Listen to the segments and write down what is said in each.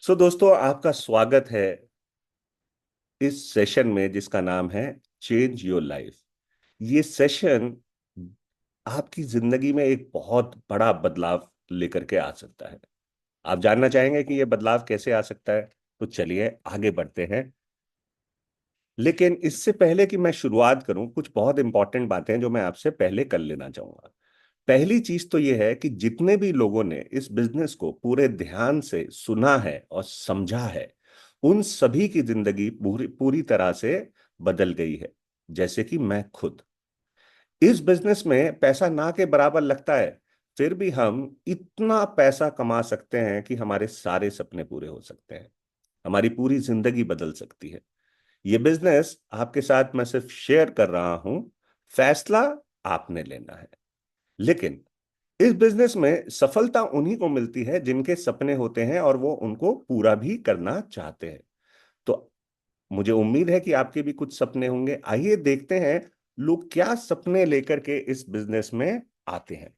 दोस्तों, आपका स्वागत है इस सेशन में जिसका नाम है चेंज योर लाइफ। ये सेशन आपकी जिंदगी में एक बहुत बड़ा बदलाव लेकर के आ सकता है। आप जानना चाहेंगे कि ये बदलाव कैसे आ सकता है? तो चलिए आगे बढ़ते हैं। लेकिन इससे पहले कि मैं शुरुआत करूं, कुछ बहुत इंपॉर्टेंट बातें हैं जो मैं आपसे पहले कर लेना चाहूंगा। पहली चीज तो यह है कि जितने भी लोगों ने इस बिजनेस को पूरे ध्यान से सुना है और समझा है, उन सभी की जिंदगी पूरी पूरी तरह से बदल गई है। जैसे कि मैं खुद, इस बिजनेस में पैसा ना के बराबर लगता है, फिर भी हम इतना पैसा कमा सकते हैं कि हमारे सारे सपने पूरे हो सकते हैं, हमारी पूरी जिंदगी बदल सकती है। ये बिजनेस आपके साथ मैं सिर्फ शेयर कर रहा हूं, फैसला आपने लेना है। लेकिन इस बिजनेस में सफलता उन्हीं को मिलती है जिनके सपने होते हैं और वो उनको पूरा भी करना चाहते हैं। तो मुझे उम्मीद है कि आपके भी कुछ सपने होंगे। आइए देखते हैं लोग क्या सपने लेकर के इस बिजनेस में आते हैं।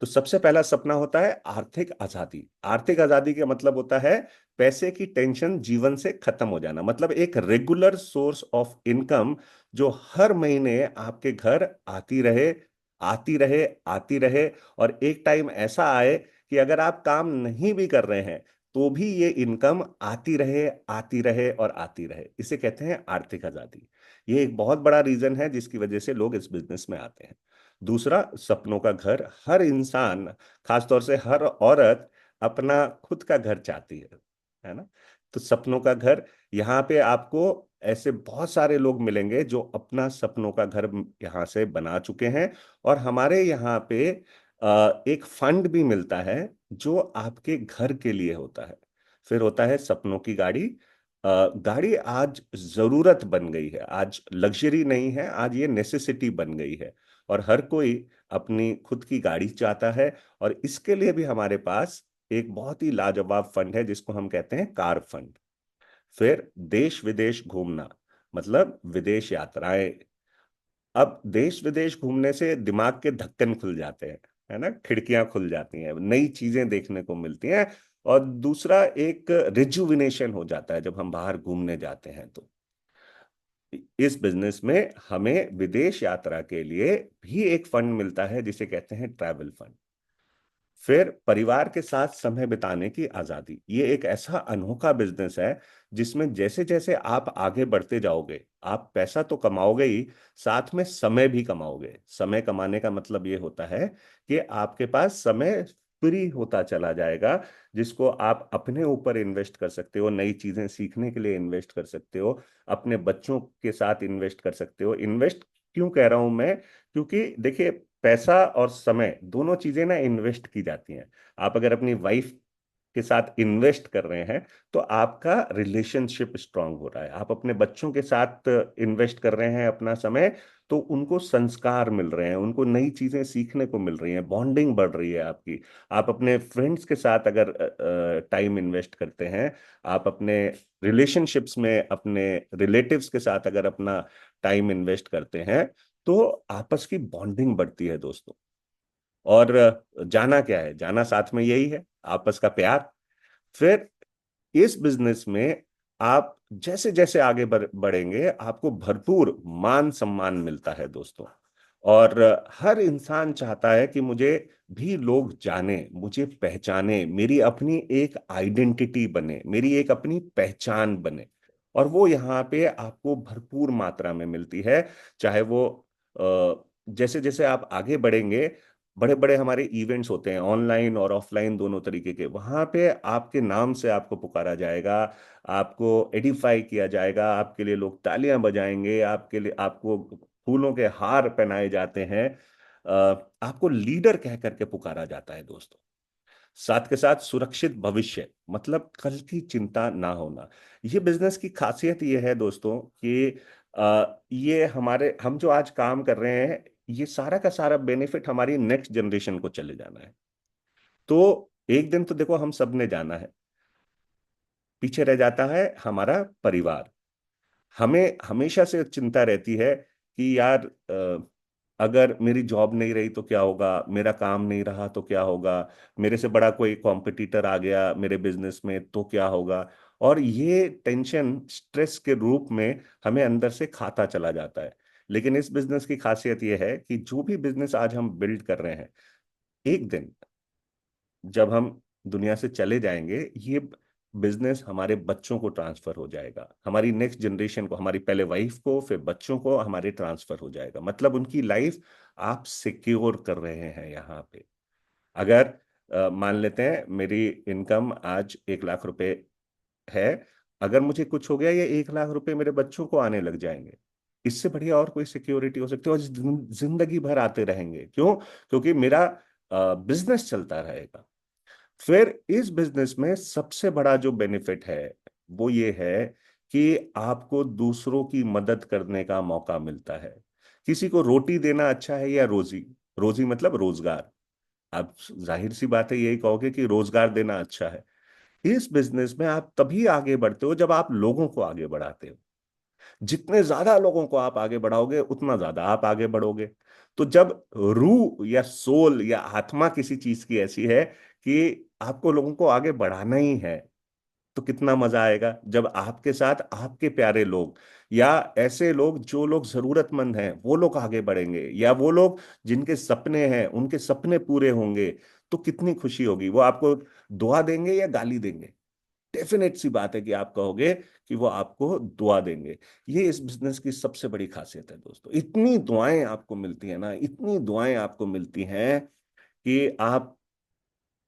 तो सबसे पहला सपना होता है आर्थिक आजादी। आर्थिक आजादी का मतलब होता है पैसे की टेंशन जीवन से खत्म हो जाना, मतलब एक रेगुलर सोर्स ऑफ इनकम जो हर महीने आपके घर आती रहे, आती रहे, आती रहे। और एक टाइम ऐसा आए कि अगर आप काम नहीं भी कर रहे हैं तो भी ये इनकम आती रहे, आती रहे और आती रहे। इसे कहते हैं आर्थिक आजादी। ये एक बहुत बड़ा रीजन है जिसकी वजह से लोग इस बिजनेस में आते हैं। दूसरा, सपनों का घर। हर इंसान, खासतौर से हर औरत, अपना खुद का घर चाहती है ना? तो सपनों का घर, यहाँ पे आपको ऐसे बहुत सारे लोग मिलेंगे जो अपना सपनों का घर यहाँ से बना चुके हैं। और हमारे यहाँ पे एक फंड भी मिलता है जो आपके घर के लिए होता है। फिर होता है सपनों की गाड़ी। गाड़ी आज जरूरत बन गई है, आज लग्जरी नहीं है, आज ये नेसेसिटी बन गई है। और हर कोई अपनी खुद की गाड़ी चाहता है। और इसके लिए भी हमारे पास एक बहुत ही लाजवाब फंड है जिसको हम कहते हैं कार फंड। फिर देश विदेश घूमना, मतलब विदेश यात्राएं। अब देश विदेश घूमने से दिमाग के ढक्कन खुल जाते हैं, है ना? खिड़कियां खुल जाती हैं, नई चीजें देखने को मिलती हैं। और दूसरा, एक रिजुविनेशन हो जाता है जब हम बाहर घूमने जाते हैं। तो इस बिजनेस में हमें विदेश यात्रा के लिए भी एक फंड मिलता है जिसे कहते हैं ट्रैवल फंड। फिर परिवार के साथ समय बिताने की आजादी। ये एक ऐसा अनोखा बिजनेस है जिसमें जैसे जैसे आप आगे बढ़ते जाओगे, आप पैसा तो कमाओगे ही, साथ में समय भी कमाओगे। समय कमाने का मतलब ये होता है कि आपके पास समय फ्री होता चला जाएगा, जिसको आप अपने ऊपर इन्वेस्ट कर सकते हो, नई चीजें सीखने के लिए इन्वेस्ट कर सकते हो, अपने बच्चों के साथ इन्वेस्ट कर सकते हो। इन्वेस्ट क्यों कह रहा हूं मैं? क्योंकि देखिए, पैसा और समय दोनों चीजें ना इन्वेस्ट की जाती हैं। आप अगर अपनी वाइफ के साथ इन्वेस्ट कर रहे हैं तो आपका रिलेशनशिप स्ट्रांग हो रहा है। आप अपने बच्चों के साथ इन्वेस्ट कर रहे हैं अपना समय, तो उनको संस्कार मिल रहे हैं, उनको नई चीजें सीखने को मिल रही हैं, बॉन्डिंग बढ़ रही है आपकी। आप अपने फ्रेंड्स के साथ अगर टाइम इन्वेस्ट करते हैं, आप अपने रिलेशनशिप्स में अपने रिलेटिव्स के साथ अगर अपना टाइम इन्वेस्ट करते हैं, तो आपस की बॉन्डिंग बढ़ती है दोस्तों। और जाना क्या है, जाना साथ में यही है, आपस का प्यार। फिर इस बिजनेस में आप जैसे जैसे आगे बढ़ेंगे, आपको भरपूर मान सम्मान मिलता है दोस्तों। और हर इंसान चाहता है कि मुझे भी लोग जाने, मुझे पहचाने, मेरी अपनी एक आइडेंटिटी बने, मेरी एक अपनी पहचान बने। और वो यहाँ पे आपको भरपूर मात्रा में मिलती है। चाहे वो जैसे जैसे आप आगे बढ़ेंगे, बड़े बड़े हमारे इवेंट्स होते हैं, ऑनलाइन और ऑफलाइन दोनों तरीके के, वहां पे आपके नाम से आपको पुकारा जाएगा, आपको एडिफाई किया जाएगा, आपके लिए लोग तालियां बजाएंगे, आपके लिए आपको फूलों के हार पहनाए जाते हैं। आपको लीडर कह करके पुकारा जाता है दोस्तों। साथ के साथ सुरक्षित भविष्य, मतलब कल की चिंता ना होना। ये बिजनेस की खासियत ये है दोस्तों कि ये हमारे, हम जो आज काम कर रहे हैं, ये सारा का सारा बेनिफिट हमारी नेक्स्ट जनरेशन को चले जाना है। तो एक दिन तो देखो हम सब ने जाना है, पीछे रह जाता है हमारा परिवार। हमें हमेशा से चिंता रहती है कि यार अगर मेरी जॉब नहीं रही तो क्या होगा, मेरा काम नहीं रहा तो क्या होगा, मेरे से बड़ा कोई कॉम्पिटिटर आ गया मेरे बिजनेस में तो क्या होगा। और ये टेंशन स्ट्रेस के रूप में हमें अंदर से खाता चला जाता है। लेकिन इस बिजनेस की खासियत यह है कि जो भी बिजनेस आज हम बिल्ड कर रहे हैं, एक दिन जब हम दुनिया से चले जाएंगे, ये बिजनेस हमारे बच्चों को ट्रांसफर हो जाएगा, हमारी नेक्स्ट जनरेशन को, हमारी पहले वाइफ को फिर बच्चों को हमारे ट्रांसफर हो जाएगा। मतलब उनकी लाइफ आप सिक्योर कर रहे हैं यहाँ पे। अगर मान लेते हैं मेरी इनकम आज 1 लाख रुपए है, अगर मुझे कुछ हो गया, ये 1 लाख रुपए मेरे बच्चों को आने लग जाएंगे। इससे बढ़िया और कोई सिक्योरिटी हो सकती है? और जिंदगी भर आते रहेंगे। क्यों? क्योंकि मेरा बिजनेस चलता रहेगा। फिर इस बिजनेस में सबसे बड़ा जो बेनिफिट है वो ये है कि आपको दूसरों की मदद करने का मौका मिलता है। किसी को रोटी देना अच्छा है या रोजी? रोजी मतलब रोजगार। आप जाहिर सी बात है यही कहोगे कि रोजगार देना अच्छा है। इस बिजनेस में आप तभी आगे बढ़ते हो जब आप लोगों को आगे बढ़ाते हो। जितने ज्यादा लोगों को आप आगे बढ़ाओगे उतना ज्यादा आप आगे बढ़ोगे। तो जब रूह या सोल या आत्मा किसी चीज की ऐसी है कि आपको लोगों को आगे बढ़ाना ही है, तो कितना मजा आएगा जब आपके साथ आपके प्यारे लोग या ऐसे लोग जो लोग जरूरतमंद हैं वो लोग आगे बढ़ेंगे, या वो लोग जिनके सपने हैं उनके सपने पूरे होंगे। तो कितनी खुशी होगी। वो आपको दुआ देंगे या गाली देंगे? डेफिनेट सी बात है कि आप कहोगे कि वो आपको दुआ देंगे। ये इस बिजनेस की सबसे बड़ी खासियत है दोस्तों। इतनी दुआएं आपको मिलती हैं ना, इतनी दुआएं आपको मिलती हैं कि आप,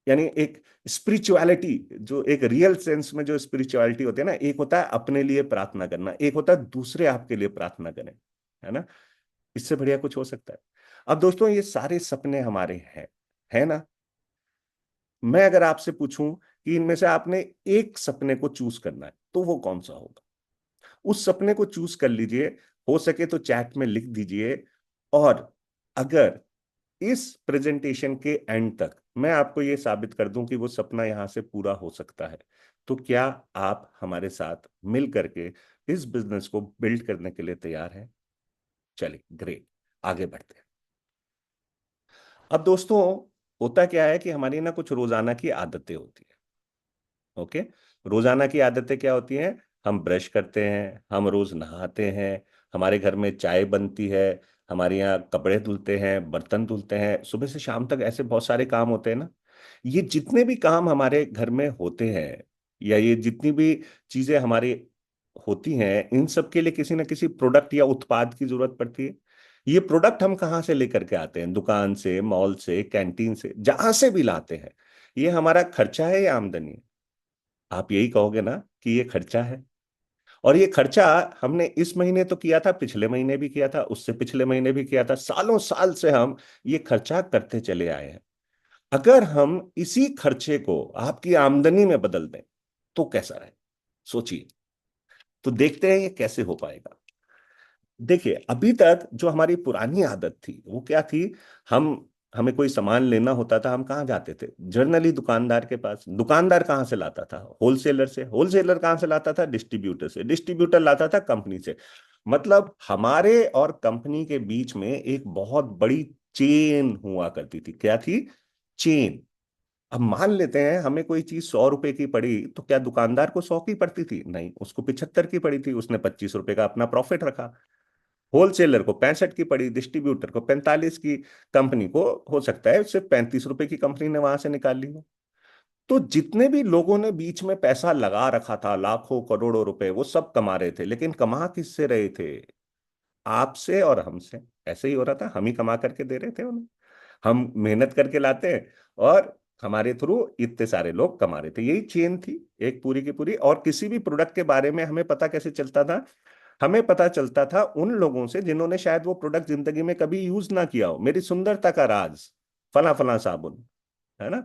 यानी एक स्पिरिचुअलिटी, जो एक रियल सेंस में जो स्पिरिचुअलिटी होती है ना, एक होता है अपने लिए प्रार्थना करना, एक होता है दूसरे आपके लिए प्रार्थना करें, है ना? इससे बढ़िया कुछ हो सकता है? अब दोस्तों ये सारे सपने हमारे हैं, है ना? मैं अगर आपसे पूछूं कि इनमें से आपने एक सपने को चूज करना है तो वो कौन सा होगा? उस सपने को चूज कर लीजिए। हो सके तो चैट में लिख दीजिए। और अगर इस प्रेजेंटेशन के एंड तक मैं आपको ये साबित कर दूं कि वो सपना यहां से पूरा हो सकता है, तो क्या आप हमारे साथ मिल करके इस बिजनेस को बिल्ड करने के लिए तैयार हैं? चलिए ग्रेट, आगे बढ़ते हैं। अब दोस्तों, होता क्या है कि हमारी ना कुछ रोजाना की आदतें होती है। ओके। रोजाना की आदतें क्या होती हैं? हम ब्रश करते हैं, हम रोज नहाते हैं, हमारे घर में चाय बनती है, हमारे यहाँ कपड़े धुलते हैं, बर्तन धुलते हैं, सुबह से शाम तक ऐसे बहुत सारे काम होते हैं ना। ये जितने भी काम हमारे घर में होते हैं, या ये जितनी भी चीजें हमारी होती हैं, इन सब के लिए किसी ना किसी प्रोडक्ट या उत्पाद की जरूरत पड़ती है। ये प्रोडक्ट हम कहाँ से लेकर के आते हैं? दुकान से, मॉल से, कैंटीन से, जहां से भी लाते हैं। ये हमारा खर्चा है या आमदनी है? आप यही कहोगे ना कि ये खर्चा है। और ये खर्चा हमने इस महीने तो किया था, पिछले महीने भी किया था, उससे पिछले महीने भी किया था, सालों साल से हम ये खर्चा करते चले आए हैं। अगर हम इसी खर्चे को आपकी आमदनी में बदल दें तो कैसा रहे? सोचिए। तो देखते हैं ये कैसे हो पाएगा। देखिए, अभी तक जो हमारी पुरानी आदत थी वो क्या थी? हम हमें कोई सामान लेना होता था, हम कहाँ जाते थे? जनरली दुकानदार के पास। दुकानदार कहाँ से लाता था? होलसेलर से। होलसेलर कहाँ से लाता था? डिस्ट्रीब्यूटर से। डिस्ट्रीब्यूटर लाता था कंपनी से। मतलब हमारे और कंपनी के बीच में एक बहुत बड़ी चेन हुआ करती थी। क्या थी? चेन। अब मान लेते हैं हमें कोई चीज 100 रुपए की पड़ी, तो क्या दुकानदार को 100 की पड़ती थी? नहीं, उसको 75 की पड़ी थी, उसने 25 रुपए का अपना प्रॉफिट रखा। होलसेलर को 65 की पड़ी, डिस्ट्रीब्यूटर को 45 की, कंपनी को हो सकता है सिर्फ 35 रुपए की कंपनी ने वहां से निकाल ली हो। तो जितने भी लोगों ने बीच में पैसा लगा रखा था, लाखों करोड़ों रुपए, वो सब कमा रहे थे। लेकिन कमा किससे रहे थे? आपसे और हमसे। ऐसे ही हो रहा था, हम ही कमा करके दे रहे थे उन्हें। हम मेहनत करके लाते हैं और हमारे थ्रू इतने सारे लोग कमा रहे थे। यही चेन थी एक पूरी की पूरी। और किसी भी प्रोडक्ट के बारे में हमें पता कैसे चलता था? हमें पता चलता था उन लोगों से जिन्होंने शायद वो प्रोडक्ट जिंदगी में कभी यूज ना किया हो। मेरी सुंदरता का राज, फला फला साबुन, है ना?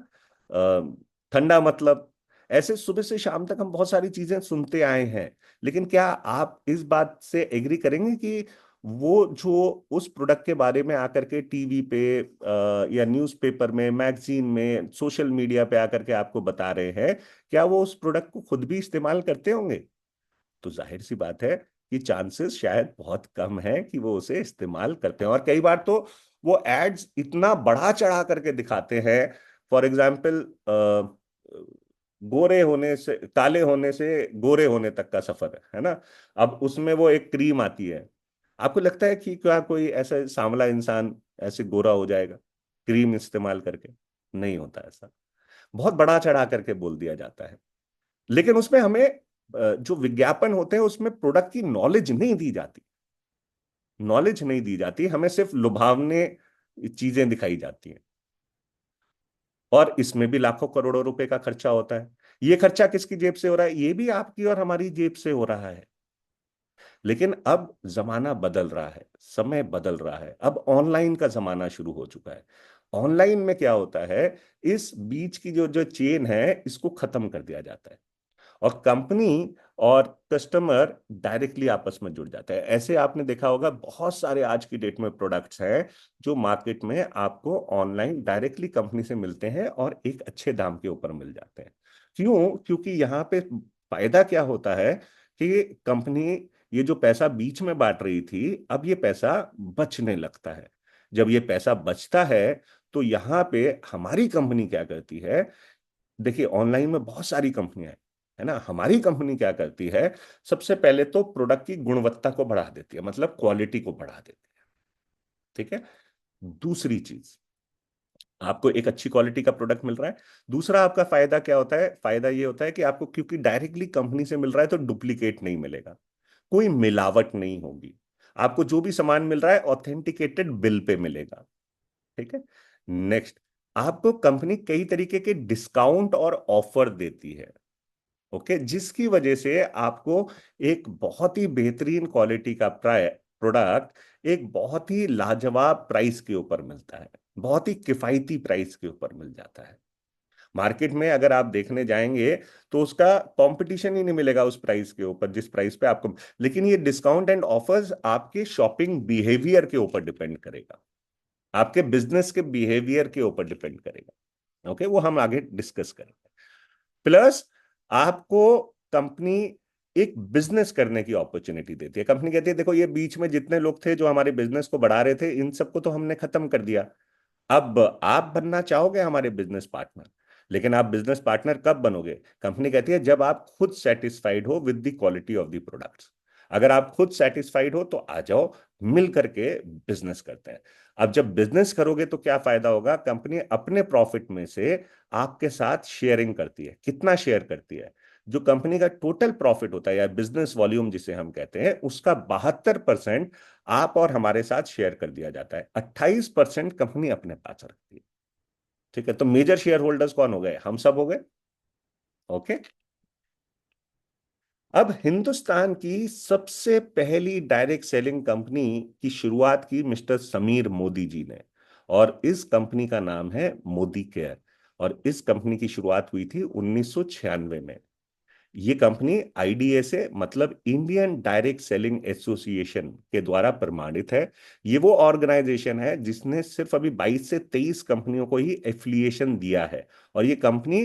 ठंडा मतलब। ऐसे सुबह से शाम तक हम बहुत सारी चीजें सुनते आए हैं। लेकिन क्या आप इस बात से एग्री करेंगे कि वो जो उस प्रोडक्ट के बारे में आकर के टीवी पे या न्यूज़पेपर में, मैगजीन में, सोशल मीडिया पे आकर के आपको बता रहे हैं, क्या वो उस प्रोडक्ट को खुद भी इस्तेमाल करते होंगे? तो जाहिर सी बात है कि चांसेस शायद बहुत कम है कि वो उसे इस्तेमाल करते हैं। और कई बार तो वो एड्स इतना बढ़ा चढ़ा करके दिखाते हैं। फॉर एग्जाम्पल, गोरे होने से, काले होने से गोरे होने तक का सफर है ना। अब उसमें वो एक क्रीम आती है, आपको लगता है कि क्या कोई ऐसा सांवला इंसान ऐसे गोरा हो जाएगा क्रीम इस्तेमाल करके? नहीं होता ऐसा। बहुत बड़ा चढ़ा करके बोल दिया जाता है। लेकिन उसमें हमें जो विज्ञापन होते हैं उसमें प्रोडक्ट की नॉलेज नहीं दी जाती। नॉलेज नहीं दी जाती, हमें सिर्फ लुभावने चीजें दिखाई जाती हैं। और इसमें भी लाखों करोड़ों रुपए का खर्चा होता है। ये खर्चा किसकी जेब से हो रहा है? ये भी आपकी और हमारी जेब से हो रहा है। लेकिन अब जमाना बदल रहा है, समय बदल रहा है, अब ऑनलाइन का जमाना शुरू हो चुका है। ऑनलाइन में क्या होता है, इस बीच की जो जो चेन है इसको खत्म कर दिया जाता है, और कंपनी और कस्टमर डायरेक्टली आपस में जुड़ जाते हैं। ऐसे आपने देखा होगा बहुत सारे आज की डेट में प्रोडक्ट्स हैं जो मार्केट में आपको ऑनलाइन डायरेक्टली कंपनी से मिलते हैं और एक अच्छे दाम के ऊपर मिल जाते हैं। क्यों? क्योंकि यहाँ पे फायदा क्या होता है कि कंपनी ये जो पैसा बीच में बांट रही थी, अब ये पैसा बचने लगता है। जब ये पैसा बचता है तो यहाँ पे हमारी कंपनी क्या करती है? देखिए, ऑनलाइन में बहुत सारी कंपनियां हैं, है ना। हमारी कंपनी क्या करती है? सबसे पहले तो प्रोडक्ट की गुणवत्ता को बढ़ा देती है, मतलब क्वालिटी को बढ़ा देती है। ठीक है। दूसरी चीज, आपको एक अच्छी क्वालिटी का प्रोडक्ट मिल रहा है। दूसरा आपका फायदा क्या होता है? फायदा ये होता है कि आपको, क्योंकि डायरेक्टली कंपनी से मिल रहा है, तो डुप्लीकेट नहीं मिलेगा, कोई मिलावट नहीं होगी। आपको जो भी सामान मिल रहा है ऑथेंटिकेटेड बिल पे मिलेगा। ठीक है। नेक्स्ट, आपको कंपनी कई तरीके के डिस्काउंट और ऑफर देती है। ओके, जिसकी वजह से आपको एक बहुत ही बेहतरीन क्वालिटी का प्रोडक्ट एक बहुत ही लाजवाब प्राइस के ऊपर मिलता है, बहुत ही किफायती प्राइस के ऊपर मिल जाता है। मार्केट में अगर आप देखने जाएंगे तो उसका कंपटीशन ही नहीं मिलेगा उस प्राइस के ऊपर जिस प्राइस पे आपको। लेकिन ये डिस्काउंट एंड ऑफर्स आपके शॉपिंग बिहेवियर के ऊपर डिपेंड करेगा, आपके बिजनेस के बिहेवियर के ऊपर डिपेंड करेगा। ओके, वो हम आगे डिस्कस करेंगे। प्लस आपको कंपनी एक बिजनेस करने की अपॉर्चुनिटी देती है। कंपनी कहती है देखो, ये बीच में जितने लोग थे जो हमारे बिजनेस को बढ़ा रहे थे, इन सबको तो हमने खत्म कर दिया। अब आप बनना चाहोगे हमारे बिजनेस पार्टनर। लेकिन आप बिजनेस पार्टनर कब बनोगे? कंपनी कहती है जब आप खुद सेटिस्फाइड हो with the quality of the products. अगर आप खुद सेटिस्फाइड हो तो आ जाओ, मिल करके बिजनेस करते हैं। अब जब बिजनेस करोगे तो क्या फायदा होगा? कंपनी अपने प्रॉफिट में से आपके साथ शेयरिंग करती है। कितना शेयर करती है? जो कंपनी का टोटल प्रॉफिट होता है या बिजनेस वॉल्यूम जिसे हम कहते हैं, उसका 72% आप और हमारे साथ शेयर कर दिया जाता है। 28% कंपनी अपने पास रखती है। ठीक है, तो मेजर शेयर होल्डर्स कौन हो गए? हम सब हो गए। ओके। अब हिंदुस्तान की सबसे पहली डायरेक्ट सेलिंग कंपनी की शुरुआत की मिस्टर समीर मोदी जी ने, और इस कंपनी का नाम है मोदी केयर। और इस कंपनी की शुरुआत हुई थी 1996 में। ये कंपनी आईडीएसए मतलब इंडियन डायरेक्ट सेलिंग एसोसिएशन के द्वारा प्रमाणित है। ये वो ऑर्गेनाइजेशन है जिसने सिर्फ अभी 22 से 23 कंपनियों को ही एफिलिएशन दिया है। और ये कंपनी,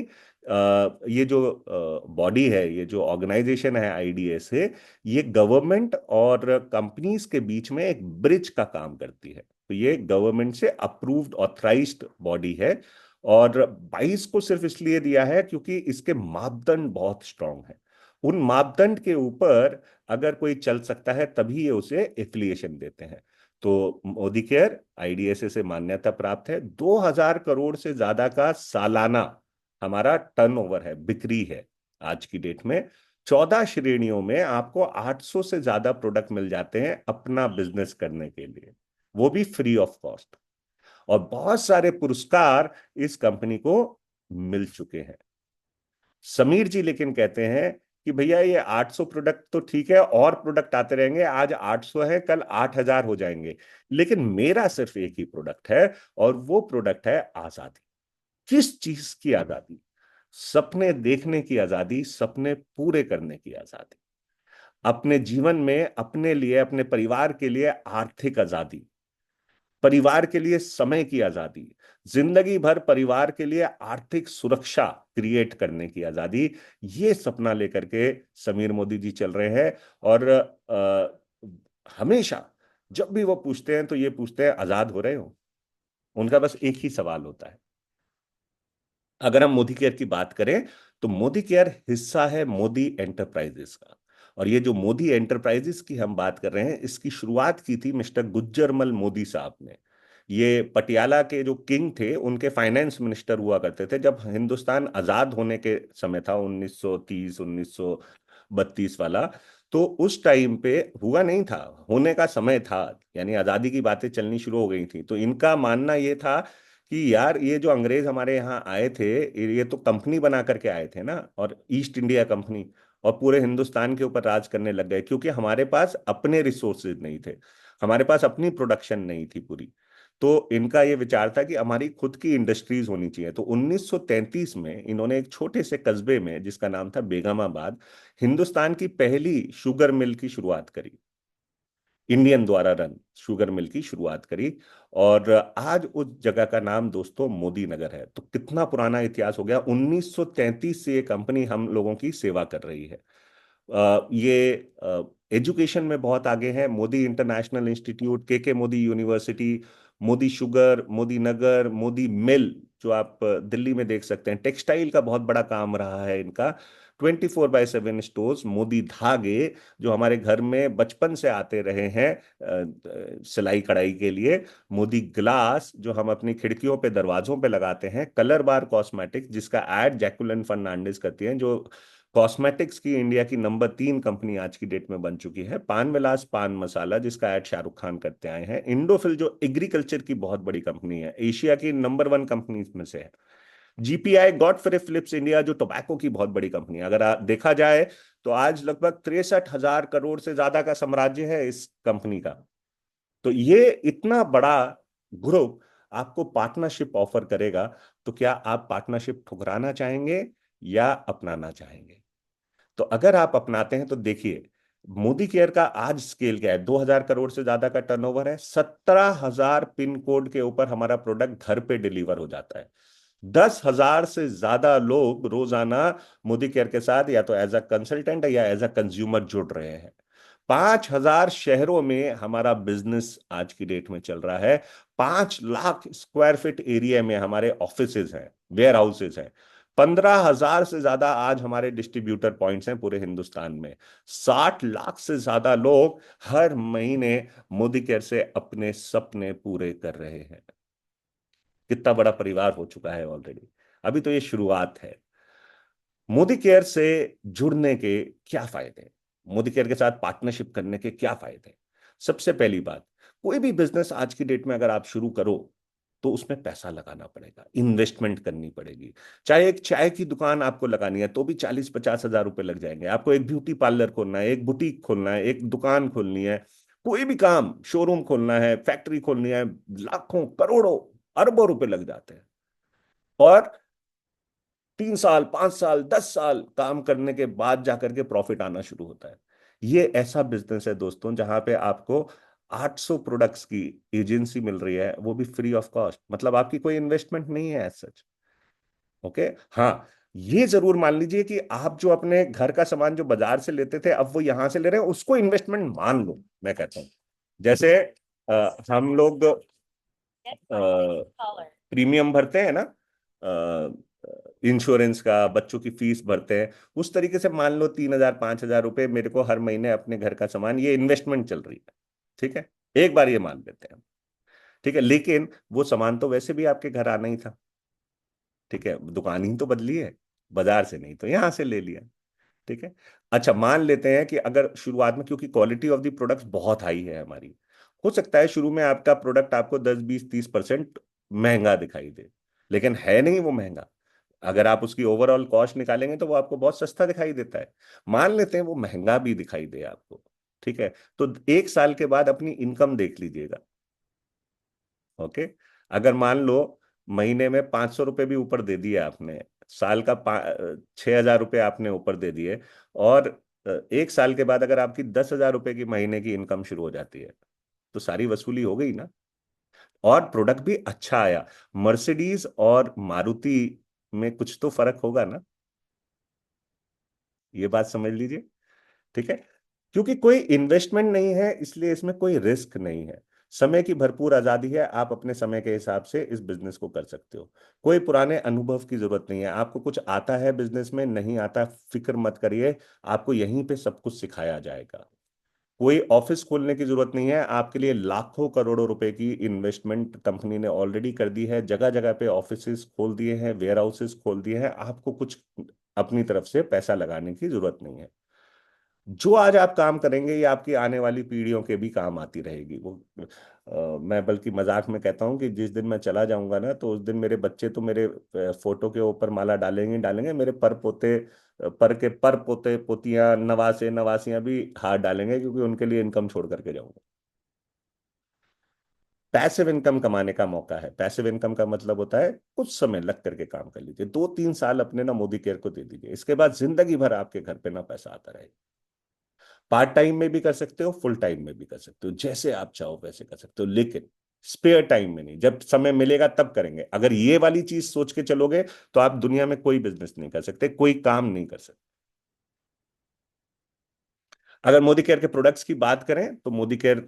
ये जो बॉडी है, ये जो ऑर्गेनाइजेशन है आईडीएसए, ये गवर्नमेंट और कंपनीज के बीच में एक ब्रिज का काम करती है। तो ये गवर्नमेंट से अप्रूव्ड ऑथराइज्ड बॉडी है। और 22 को सिर्फ इसलिए दिया है क्योंकि इसके मापदंड बहुत स्ट्रांग है। उन मापदंड के ऊपर अगर कोई चल सकता है तभी ये उसे एफिलिएशन देते हैं। तो मोदी केयर आईडीएसए से मान्यता प्राप्त है। 2000 करोड़ से ज्यादा का सालाना हमारा टर्नओवर है, बिक्री है। आज की डेट में 14 श्रेणियों में आपको 800 से ज्यादा प्रोडक्ट मिल जाते हैं अपना बिजनेस करने के लिए, वो भी फ्री ऑफ कॉस्ट। और बहुत सारे पुरस्कार इस कंपनी को मिल चुके हैं। समीर जी लेकिन कहते हैं कि भैया ये 800 प्रोडक्ट तो ठीक है, और प्रोडक्ट आते रहेंगे, आज 800 है कल 8000 हो जाएंगे, लेकिन मेरा सिर्फ एक ही प्रोडक्ट है, और वो प्रोडक्ट है आजादी। किस चीज की आजादी? सपने देखने की आजादी, सपने पूरे करने की आजादी, अपने जीवन में अपने लिए, अपने परिवार के लिए आर्थिक आजादी। परिवार के लिए समय की आजादी, जिंदगी भर परिवार के लिए आर्थिक सुरक्षा क्रिएट करने की आजादी, ये सपना लेकर के समीर मोदी जी चल रहे हैं। और हमेशा जब भी वो पूछते हैं तो ये पूछते हैं, आजाद हो रहे हो? उनका बस एक ही सवाल होता है। अगर हम मोदी केयर की बात करें तो मोदी केयर हिस्सा है मोदी एंटरप्राइजेस का। और ये जो मोदी एंटरप्राइजेस की हम बात कर रहे हैं, इसकी शुरुआत की थी मिस्टर गुज्जरमल मोदी साहब ने। ये पटियाला के जो किंग थे, उनके फाइनेंस मिनिस्टर हुआ करते थे जब हिंदुस्तान आजाद होने के समय था, 1930 1932 वाला। तो उस टाइम पे हुआ नहीं था, होने का समय था, यानी आजादी की बातें चलनी शुरू हो गई थी। तो इनका मानना ये था कि यार ये जो अंग्रेज हमारे यहाँ आए थे, ये तो कंपनी बना करके आए थे ना, और ईस्ट इंडिया कंपनी, और पूरे हिंदुस्तान के ऊपर राज करने लग गए, क्योंकि हमारे पास अपने रिसोर्सेज नहीं थे, हमारे पास अपनी प्रोडक्शन नहीं थी पूरी। तो इनका ये विचार था कि हमारी खुद की इंडस्ट्रीज होनी चाहिए। तो 1933 में इन्होंने एक छोटे से कस्बे में, जिसका नाम था बेगमाबाद, हिंदुस्तान की पहली शुगर मिल की शुरुआत करी, इंडियन द्वारा रन शुगर मिल की शुरुआत करी। और आज उस जगह का नाम दोस्तों मोदी नगर है। तो कितना पुराना इतिहास हो गया, 1933 से ये कंपनी हम लोगों की सेवा कर रही है। ये एजुकेशन में बहुत आगे है। मोदी इंटरनेशनल इंस्टीट्यूट, के मोदी यूनिवर्सिटी, मोदी शुगर, मोदी नगर, मोदी मिल, जो आप दिल्ली में देख सकते हैं, टेक्सटाइल का बहुत बड़ा काम रहा है इनका। 24/7 स्टोर्स, मोदी धागे जो हमारे घर में बचपन से आते रहे हैं सिलाई कढ़ाई के लिए, मोदी ग्लास जो हम अपनी खिड़कियों पे दरवाजों पे लगाते हैं, कलर बार कॉस्मेटिक्स जिसका एड जैकुलिन फर्नांडिस करती हैं, जो कॉस्मेटिक्स की इंडिया की नंबर 3 कंपनी आज की डेट में बन चुकी है, पान विलास पान मसाला जिसका ऐड शाहरुख खान करते आए हैं, इंडोफिल जो एग्रीकल्चर की बहुत बड़ी कंपनी है, एशिया की नंबर 1 कंपनी में से है, जीपीआई गॉडफ्रे फिलिप्स इंडिया जो टोबैको की बहुत बड़ी कंपनी है। अगर देखा जाए तो आज लगभग 63,000 करोड़ से ज्यादा का साम्राज्य है इस कंपनी का। तो ये इतना बड़ा ग्रुप आपको पार्टनरशिप ऑफर करेगा, तो क्या आप पार्टनरशिप ठुकराना चाहेंगे या अपनाना चाहेंगे? तो अगर आप अपनाते हैं तो देखिए, मोदी केयर का आज स्केल क्या है, 2,000 करोड़ से ज्यादा का टर्नओवर है, 17,000 पिन कोड के ऊपर हमारा प्रोडक्ट घर पे डिलीवर हो जाता है, 10,000 से ज्यादा लोग रोजाना मोदी केयर के साथ या तो एज अ कंसल्टेंट या एज अ कंज्यूमर जुड़ रहे हैं, 5,000 शहरों में हमारा बिजनेस आज की डेट में चल रहा है, 5 लाख स्क्वायर फीट एरिया में हमारे ऑफिसेज हैं, वेयर हाउसेज हैं, 15,000 से ज्यादा आज हमारे डिस्ट्रीब्यूटर पॉइंट्स हैं पूरे हिंदुस्तान में, 60 लाख से ज्यादा लोग हर महीने मोदी केयर से अपने सपने पूरे कर रहे हैं। कितना बड़ा परिवार हो चुका है ऑलरेडी। अभी तो ये शुरुआत है। मोदी केयर से जुड़ने के क्या फायदे हैं, मोदी केयर के साथ पार्टनरशिप करने के क्या फायदे हैं? सबसे पहली बात, कोई भी बिजनेस आज की डेट में अगर आप शुरू करो तो उसमें पैसा लगाना पड़ेगा, इन्वेस्टमेंट करनी पड़ेगी। चाहे एक चाय की दुकान आपको लगानी है तो भी 40-50 हजार रुपए लग जाएंगे, आपको एक ब्यूटी पार्लर खोलना है, एक बुटीक खोलना है, एक दुकान खोलनी है, कोई भी काम, शोरूम खोलना है, फैक्ट्री खोलनी है, लाखों करोड़ों अरबों रुपए लग जाते हैं। और 3 साल 5 साल 10 साल काम करने के बाद जाकर के प्रॉफिट आना शुरू होता है। ये ऐसा बिजनेस है दोस्तों जहां पे आपको 800 प्रोडक्ट्स की एजेंसी मिल रही है, वो भी फ्री ऑफ कॉस्ट, मतलब आपकी कोई इन्वेस्टमेंट नहीं है एज सच। ओके। हाँ, ये जरूर मान लीजिए कि आप जो अपने घर का सामान जो बाजार से लेते थे अब वो यहां से ले रहे हैं, उसको इन्वेस्टमेंट मान लो, मैं कहता हूं। जैसे हम लोग प्रीमियम भरते हैं ना, इंश्योरेंस का, बच्चों की फीस भरते हैं, उस तरीके से मान लो 3,000 5,000 रुपए मेरे को हर महीने अपने घर का सामान, ये इन्वेस्टमेंट चल रही है। ठीक है, एक बार ये मान लेते हैं। ठीक है, लेकिन वो सामान तो वैसे भी आपके घर आना ही था। ठीक है, दुकान ही तो बदली है, बाजार से नहीं तो यहां से ले लिया। ठीक है। अच्छा, मान लेते हैं कि अगर शुरुआत में, क्योंकि क्वालिटी ऑफ द प्रोडक्ट्स बहुत हाई है हमारी, हो सकता है शुरू में आपका प्रोडक्ट आपको 10 20 30% महंगा दिखाई दे, लेकिन है नहीं वो महंगा। अगर आप उसकी ओवरऑल कॉस्ट निकालेंगे तो वो आपको बहुत सस्ता दिखाई देता है। मान लेते हैं वो महंगा भी दिखाई दे आपको। ठीक है, तो 1 साल के बाद अपनी इनकम देख लीजिएगा। ओके। अगर मान लो महीने में 500 रुपये भी ऊपर दे दिए आपने, साल का 6,000 रुपये आपने ऊपर दे दिए, और 1 साल के बाद अगर आपकी 10,000 रुपये की महीने की इनकम शुरू हो जाती है, तो सारी वसूली हो गई ना। और प्रोडक्ट भी अच्छा आया। मर्सिडीज और मारुति में कुछ तो फर्क होगा ना, ये बात समझ लीजिए। ठीक है, क्योंकि कोई इन्वेस्टमेंट नहीं है इसलिए इसमें कोई रिस्क नहीं है। समय की भरपूर आजादी है, आप अपने समय के हिसाब से इस बिजनेस को कर सकते हो। कोई पुराने अनुभव की जरूरत नहीं है। आपको कुछ आता है बिजनेस में, नहीं आता फिक्र मत करिए, आपको यहीं पे सब कुछ सिखाया जाएगा। कोई ऑफिस खोलने की जरूरत नहीं है, आपके लिए लाखों करोड़ों रुपए की इन्वेस्टमेंट कंपनी ने ऑलरेडी कर दी है। जगह जगह पे ऑफिसेस खोल दिए हैं, वेयर हाउसेस खोल दिए हैं, आपको कुछ अपनी तरफ से पैसा लगाने की जरूरत नहीं है। जो आज आप काम करेंगे ये आपकी आने वाली पीढ़ियों के भी काम आती रहेगी। वो मैं बल्कि मजाक में कहता हूँ कि जिस दिन मैं चला जाऊंगा ना, तो उस दिन मेरे बच्चे तो मेरे फोटो के ऊपर माला डालेंगे डालेंगे, मेरे पर पोते पर के पर पोते पोतियां नवासे नवासियां भी हाथ डालेंगे, क्योंकि उनके लिए इनकम छोड़ करके जाऊंगा। पैसिव इनकम कमाने का मौका है। पैसिव इनकम का मतलब होता है कुछ समय लग करके काम कर लीजिए, 2-3 साल अपने ना मोदी केयर को दे दीजिए, इसके बाद जिंदगी भर आपके घर पे ना पैसा आता रहेगा। पार्ट टाइम में भी कर सकते हो, फुल टाइम में भी कर सकते हो, जैसे आप चाहो वैसे कर सकते हो, लेकिन स्पेयर टाइम में नहीं। जब समय मिलेगा तब करेंगे। अगर ये वाली चीज सोच के चलोगे तो आप दुनिया में कोई बिजनेस नहीं कर सकते, कोई काम नहीं कर सकते। अगर मोदी केयर के प्रोडक्ट्स की बात करें तो मोदी केयर,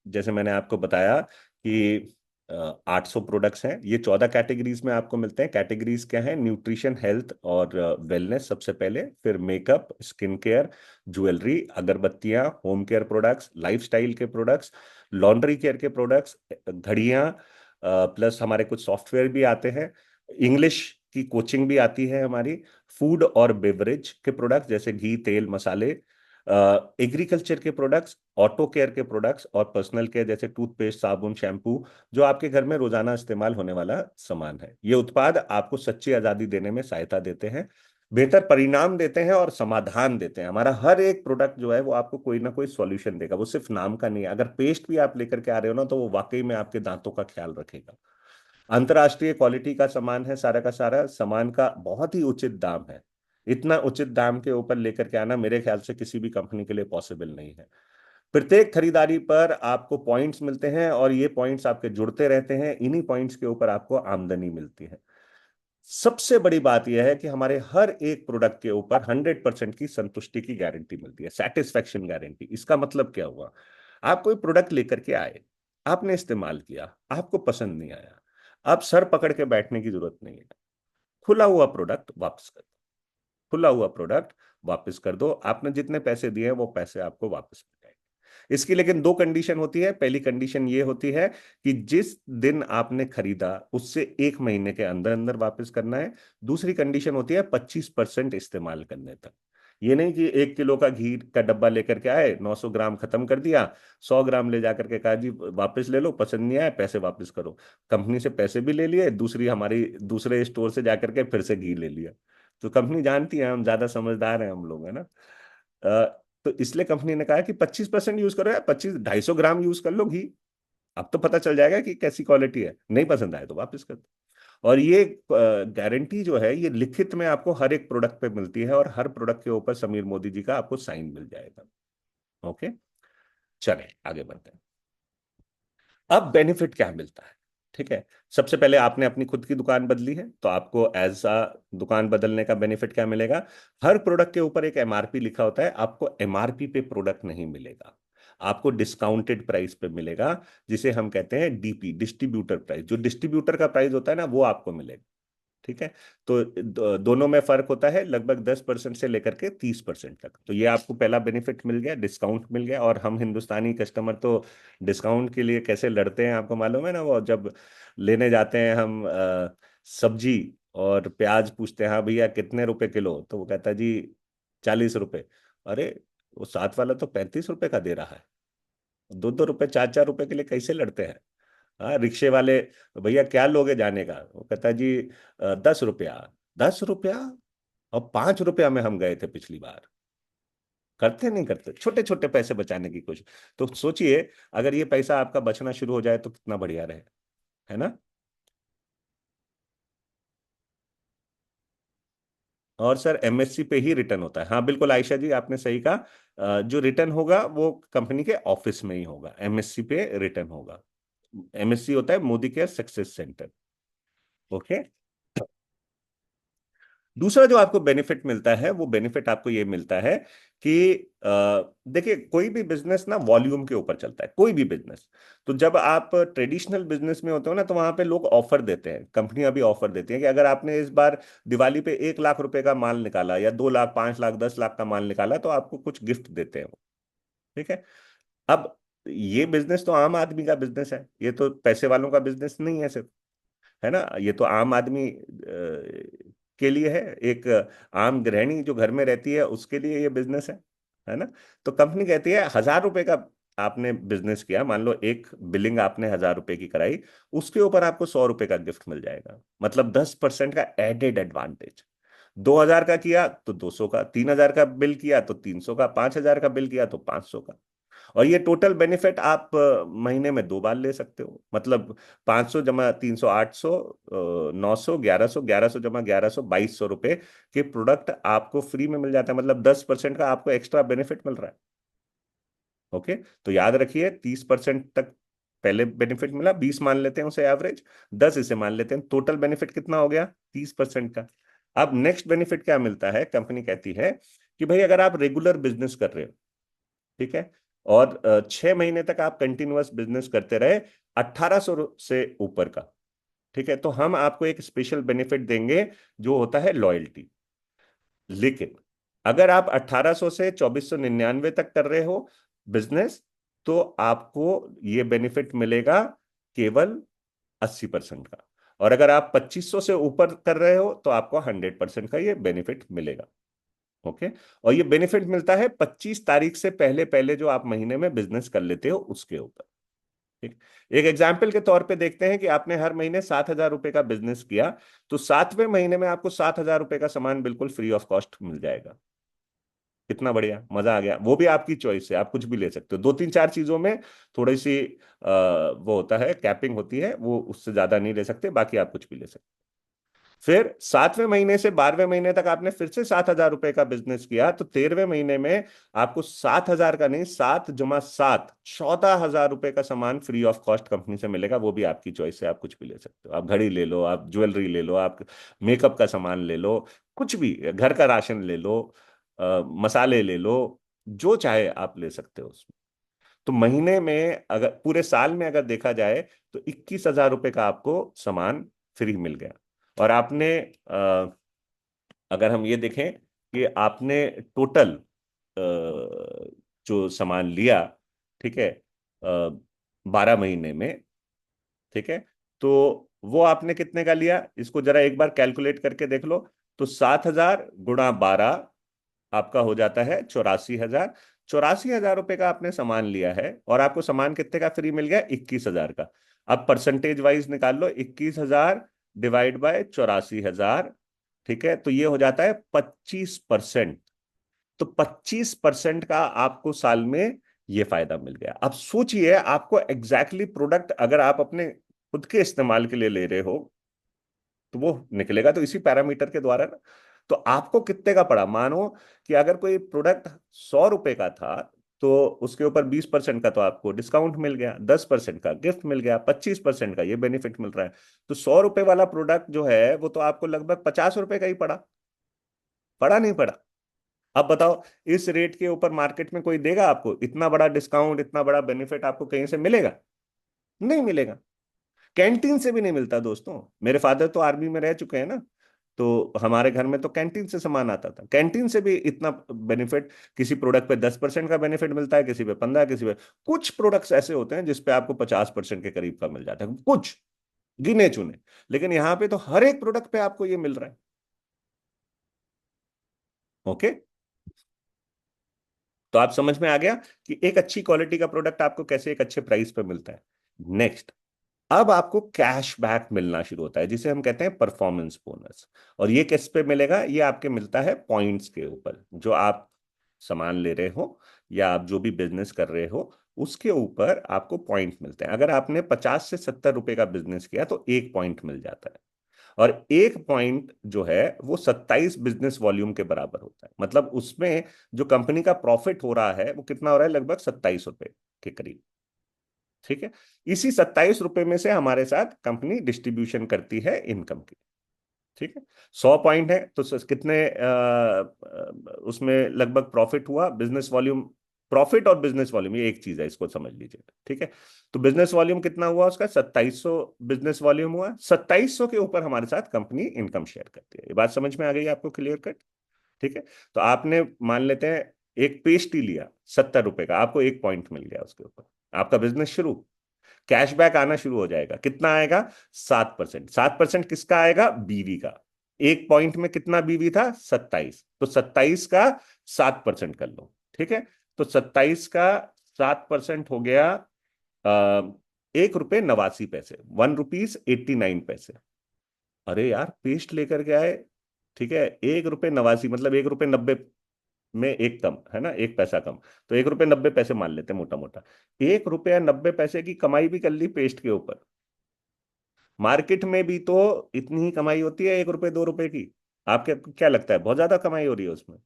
जैसे मैंने आपको बताया कि 800 प्रोडक्ट्स हैं। ये 14 कैटेगरीज में आपको मिलते हैं। कैटेगरीज क्या है? न्यूट्रिशन, हेल्थ और वेलनेस सबसे पहले, फिर मेकअप, स्किन केयर, ज्वेलरी, अगरबत्तियां, होम केयर प्रोडक्ट्स, लाइफस्टाइल के प्रोडक्ट्स, लॉन्ड्री केयर के प्रोडक्ट्स, घड़ियां, प्लस हमारे कुछ सॉफ्टवेयर भी आते हैं। इंग्लिश की कोचिंग भी आती है हमारी। फूड और बेवरेज के प्रोडक्ट्स जैसे घी, तेल, मसाले, एग्रीकल्चर के प्रोडक्ट्स, ऑटो केयर के प्रोडक्ट्स और पर्सनल केयर जैसे टूथपेस्ट, साबुन, शैम्पू, जो आपके घर में रोजाना इस्तेमाल होने वाला सामान है। ये उत्पाद आपको सच्ची आजादी देने में सहायता देते हैं, बेहतर परिणाम देते हैं और समाधान देते हैं। हमारा हर एक प्रोडक्ट जो है वो आपको कोई ना कोई सॉल्यूशन देगा, वो सिर्फ नाम का नहीं है। अगर पेस्ट भी आप लेकर के आ रहे हो ना, तो वो वाकई में आपके दांतों का ख्याल रखेगा। अंतर्राष्ट्रीय क्वालिटी का सामान है, सारा का सारा सामान का बहुत ही उचित दाम है। इतना उचित दाम के ऊपर लेकर के आना मेरे ख्याल से किसी भी कंपनी के लिए पॉसिबल नहीं है। प्रत्येक खरीदारी पर आपको पॉइंट्स मिलते हैं और ये पॉइंट्स आपके जुड़ते रहते हैं, इन्हीं पॉइंट्स के ऊपर आपको आमदनी मिलती है। सबसे बड़ी बात यह है कि हमारे हर एक प्रोडक्ट के ऊपर 100% की संतुष्टि की गारंटी मिलती है, सेटिस्फैक्शन गारंटी। इसका मतलब क्या हुआ? आप कोई प्रोडक्ट लेकर के आए, आपने इस्तेमाल किया, आपको पसंद नहीं आया, आप सर पकड़ के बैठने की जरूरत नहीं है। खुला हुआ प्रोडक्ट वापस कर दो। खुला हुआ प्रोडक्ट वापस कर दो, आपने जितने पैसे दिए हैं वो पैसे आपको वापस मिल जाएंगे। इसकी लेकिन दो कंडीशन होती है। पहली कंडीशन ये होती है कि जिस दिन आपने खरीदा उससे 1 महीने के अंदर अंदर वापस करना है। दूसरी कंडीशन होती है 25% इस्तेमाल करने तक। ये नहीं कि 1 किलो का घी का डब्बा लेकर के आए, 900 ग्राम खत्म कर दिया, 100 ग्राम ले जाकर के कहा जी वापस ले लो, पसंद नहीं आया पैसे वापस करो। कंपनी से पैसे भी ले लिए, दूसरी हमारी दूसरे स्टोर से जाकर के फिर से घी ले लिया। तो कंपनी जानती है हम ज्यादा समझदार हैं हम लोग, है ना। तो इसलिए कंपनी ने कहा कि 25% यूज करो, या 250 ग्राम यूज कर लो घी। अब तो पता चल जाएगा कि कैसी क्वालिटी है, नहीं पसंद आए तो वापस कर दो। और ये गारंटी जो है ये लिखित में आपको हर एक प्रोडक्ट पे मिलती है, और हर प्रोडक्ट के ऊपर समीर मोदी जी का आपको साइन मिल जाएगा। ओके, चले आगे बढ़ते हैं। अब बेनिफिट क्या मिलता है? ठीक है, सबसे पहले आपने अपनी खुद की दुकान बदली है तो आपको एज अ दुकान बदलने का बेनिफिट क्या मिलेगा? हर प्रोडक्ट के ऊपर एक एमआरपी लिखा होता है, आपको एमआरपी पे प्रोडक्ट नहीं मिलेगा, आपको डिस्काउंटेड प्राइस पे मिलेगा, जिसे हम कहते हैं डीपी, डिस्ट्रीब्यूटर प्राइस। जो डिस्ट्रीब्यूटर का प्राइस होता है ना, वो आपको मिलेगा। ठीक है, तो दोनों में फर्क होता है लगभग 10% से लेकर के 30% तक। तो ये आपको पहला बेनिफिट मिल गया, डिस्काउंट मिल गया। और हम हिंदुस्तानी कस्टमर तो डिस्काउंट के लिए कैसे लड़ते हैं आपको मालूम है ना। वो जब लेने जाते हैं हम सब्जी और प्याज, पूछते हैं हाँ भैया कितने रुपए किलो, तो वो कहता है जी 40 रुपए। अरे वो साथ वाला तो 35 रुपए का दे रहा है। 2-2 रुपए 4-4 रुपए के लिए कैसे लड़ते हैं? हाँ, रिक्शे वाले, भैया क्या लोगे जाने का? वो कहता है जी 10 रुपया। 10 रुपया? और 5 रुपया में हम गए थे पिछली बार। करते नहीं करते, छोटे छोटे पैसे बचाने की कोशिश। तो सोचिए, अगर ये पैसा आपका बचना शुरू हो जाए तो कितना बढ़िया रहे, है ना। और सर एमएससी पे ही रिटर्न होता है। हाँ बिल्कुल आयशा जी, आपने सही कहा। जो रिटर्न होगा वो कंपनी के ऑफिस में ही होगा, एमएससी पे रिटर्न होगा। MSC होता है Modi care success centre. Okay. दूसरा जो आपको बेनिफिट मिलता है, वो बेनिफिट आपको ये मिलता है कि देखिए, कोई भी बिजनेस ना वॉल्यूम के ऊपर चलता है, कोई भी बिजनेस। तो जब आप ट्रेडिशनल बिजनेस में होते हो ना, तो वहां पे लोग ऑफर देते हैं, कंपनियां भी ऑफर देती हैं कि अगर आपने इस बार दिवाली पे 1 लाख रुपए का माल निकाला, या 2 लाख, 5 लाख, 10 लाख का माल निकाला, तो आपको कुछ गिफ्ट देते हैं वो। ठीक है। अब ये बिजनेस तो आम आदमी का बिजनेस है, ये तो पैसे वालों का बिजनेस नहीं है सिर्फ, है ना। ये तो आम आदमी के लिए है, एक आम गृहिणी जो घर में रहती है उसके लिए ये बिजनेस है ना। तो कंपनी कहती है 1,000 रुपए का आपने बिजनेस किया, मान लो एक बिलिंग आपने 1,000 रुपए की कराई, उसके ऊपर आपको 100 रुपए का गिफ्ट मिल जाएगा, मतलब 10% का एडेड एडवांटेज। 2,000 का किया तो 200 का, 3,000 का बिल किया तो 300 का, 5,000 का बिल किया तो 500 का। और ये टोटल बेनिफिट आप महीने में 2 बार ले सकते हो, मतलब 500 जमा 300, 800, 900, 1100, 1100 जमा 1100, 2,200 रुपए के प्रोडक्ट आपको फ्री में मिल जाता है, मतलब 10% का आपको एक्स्ट्रा बेनिफिट मिल रहा है। ओके। तो याद रखिए, 30% तक पहले बेनिफिट मिला, 20 मान लेते हैं उसे एवरेज, 10 इसे मान लेते हैं, टोटल बेनिफिट कितना हो गया? 30% का। अब नेक्स्ट बेनिफिट क्या मिलता है? कंपनी कहती है कि भाई अगर आप रेगुलर बिजनेस कर रहे हो, ठीक है, और 6 महीने तक आप कंटिन्यूअस बिजनेस करते रहे, 1,800 से ऊपर का, ठीक है, तो हम आपको एक स्पेशल बेनिफिट देंगे, जो होता है लॉयल्टी। लेकिन अगर आप 1,800 से 2,499 तक कर रहे हो बिजनेस, तो आपको ये बेनिफिट मिलेगा केवल 80% का। और अगर आप 2,500 से ऊपर कर रहे हो, तो आपको 100% का ये बेनिफिट मिलेगा। ओके। और ये बेनिफिट मिलता है 25 तारीख से पहले पहले, जो आप महीने में बिजनेस कर लेते हो उसके ऊपर। ठीक। एक एग्जाम्पल के तौर पे देखते हैं कि आपने हर महीने 7,000 रुपए का बिजनेस किया, तो 7वें महीने में आपको 7,000 रुपए का सामान बिल्कुल फ्री ऑफ कॉस्ट मिल जाएगा। कितना बढ़िया, मजा आ गया। वो भी आपकी चॉइस है, आप कुछ भी ले सकते हो। 2, 3, 4 चीजों में थोड़ी सी वो होता है, कैपिंग होती है, वो उससे ज्यादा नहीं ले सकते, बाकी आप कुछ भी ले सकते हो। फिर 7वें महीने से 12वें महीने तक आपने फिर से 7,000 रुपए का बिजनेस किया, तो 13वें महीने में आपको 7,000 का नहीं, 7 × 7, 14,000 रुपए का सामान फ्री ऑफ कॉस्ट कंपनी से मिलेगा। वो भी आपकी चॉइस है, आप कुछ भी ले सकते हो। आप घड़ी ले लो, आप ज्वेलरी ले लो, आप मेकअप का सामान ले लो, कुछ भी, घर का राशन ले लो, मसाले ले लो, जो चाहे आप ले सकते हो उसमें। तो महीने में, अगर पूरे साल में अगर देखा जाए, तो 21,000 रुपए का आपको सामान फ्री मिल गया। और आपने अगर हम ये देखें कि आपने टोटल जो सामान लिया, ठीक है, 12 महीने में, ठीक है, तो वो आपने कितने का लिया, इसको जरा एक बार कैलकुलेट करके देख लो। तो 7,000 × 12 आपका हो जाता है 84,000। 84,000 रुपए का आपने सामान लिया है, और आपको सामान कितने का फ्री मिल गया? 21,000 का। अब परसेंटेज वाइज निकाल लो, 21,000 डिवाइड बाय 84,000, ठीक है, तो ये हो जाता है 25%। तो 25% का आपको साल में ये फायदा मिल गया। अब सोचिए, आपको एग्जैक्टली प्रोडक्ट अगर आप अपने खुद के इस्तेमाल के लिए ले रहे हो, तो वो निकलेगा तो इसी पैरामीटर के द्वारा ना। तो आपको कितने का पड़ा? मानो कि अगर कोई प्रोडक्ट 100 रुपए का था, तो उसके ऊपर 20% का तो आपको डिस्काउंट मिल गया, 10% का गिफ्ट मिल गया, 25% का ये बेनिफिट मिल रहा है। तो 100 रुपए वाला प्रोडक्ट जो है, वो तो आपको लगभग 50 रुपए का ही पड़ा। पड़ा नहीं पड़ा? अब बताओ, इस रेट के ऊपर मार्केट में कोई देगा आपको इतना बड़ा डिस्काउंट, इतना बड़ा बेनिफिट आपको कहीं से मिलेगा? नहीं मिलेगा। कैंटीन से भी नहीं मिलता दोस्तों। मेरे फादर तो आर्मी में रह चुके हैं ना, तो हमारे घर में तो कैंटीन से सामान आता था। कैंटीन से भी इतना बेनिफिट, किसी प्रोडक्ट पे 10% का बेनिफिट मिलता है, किसी पे 15, किसी पे, कुछ प्रोडक्ट्स ऐसे होते हैं जिसपे आपको 50% के करीब का मिल जाता है, कुछ गिने चुने। लेकिन यहाँ पे तो हर एक प्रोडक्ट पे आपको ये मिल रहा है। ओके। तो आप समझ में आ गया कि एक अच्छी क्वालिटी का प्रोडक्ट आपको कैसे एक अच्छे प्राइस पे मिलता है। नेक्स्ट, अब आपको कैश बैक मिलना शुरू होता है, जिसे हम कहते हैं परफॉर्मेंस बोनस। और ये किस पे मिलेगा? ये आपके मिलता है पॉइंट्स के ऊपर, जो आप सामान ले रहे हो या आप जो भी बिजनेस कर रहे हो, उसके ऊपर आपको पॉइंट मिलते हैं। अगर आपने 50 से 70 रुपए का बिजनेस किया, तो 1 पॉइंट मिल जाता है। और 1 पॉइंट जो है, वो 27 बिजनेस वॉल्यूम के बराबर होता है। मतलब उसमें जो कंपनी का प्रॉफिट हो रहा है, वो कितना हो रहा है? लगभग 27 रुपए के करीब। ठीक है। इसी 27 रुपए में से हमारे साथ कंपनी डिस्ट्रीब्यूशन करती है इनकम की। ठीक है। 100 पॉइंट है तो कितने उसमें लगभग प्रॉफिट हुआ, बिजनेस वॉल्यूम। प्रॉफिट और बिजनेस वॉल्यूम ये एक चीज है, इसको समझ लीजिए। ठीक है। तो बिजनेस वॉल्यूम कितना हुआ उसका, 2700 बिजनेस वॉल्यूम हुआ। 2700 के ऊपर हमारे साथ कंपनी इनकम शेयर करती है। ये बात समझ में आ गई आपको, क्लियर कट? ठीक है। तो आपने मान लेते हैं एक पेस्ट्री लिया 70 रुपए का, आपको 1 पॉइंट मिल गया उसके ऊपर। आपका बिजनेस शुरू, कैशबैक आना शुरू हो जाएगा। कितना आएगा? 7%। 7% किसका आएगा? बीवी का। 1 पॉइंट में कितना बीवी था? 27। तो 27 का 7% कर लो। ठीक है। तो 27 का 7% हो गया 1 रुपये 89 पैसे, 1 रुपीज 89 पैसे। अरे यार, पेस्ट लेकर के आए। ठीक है। 1 रुपये 89 मतलब 1 रुपये 90 में एक कम है ना, 1 पैसा कम। तो 1 रुपये 90 पैसे मान लेते हैं मोटा मोटा। 1 रुपया 90 पैसे की कमाई भी कर ली पेस्ट के ऊपर। मार्केट में भी तो इतनी ही कमाई होती है 1 रुपये 2 रुपए की। आपके क्या लगता है बहुत ज्यादा कमाई हो रही है उसमें?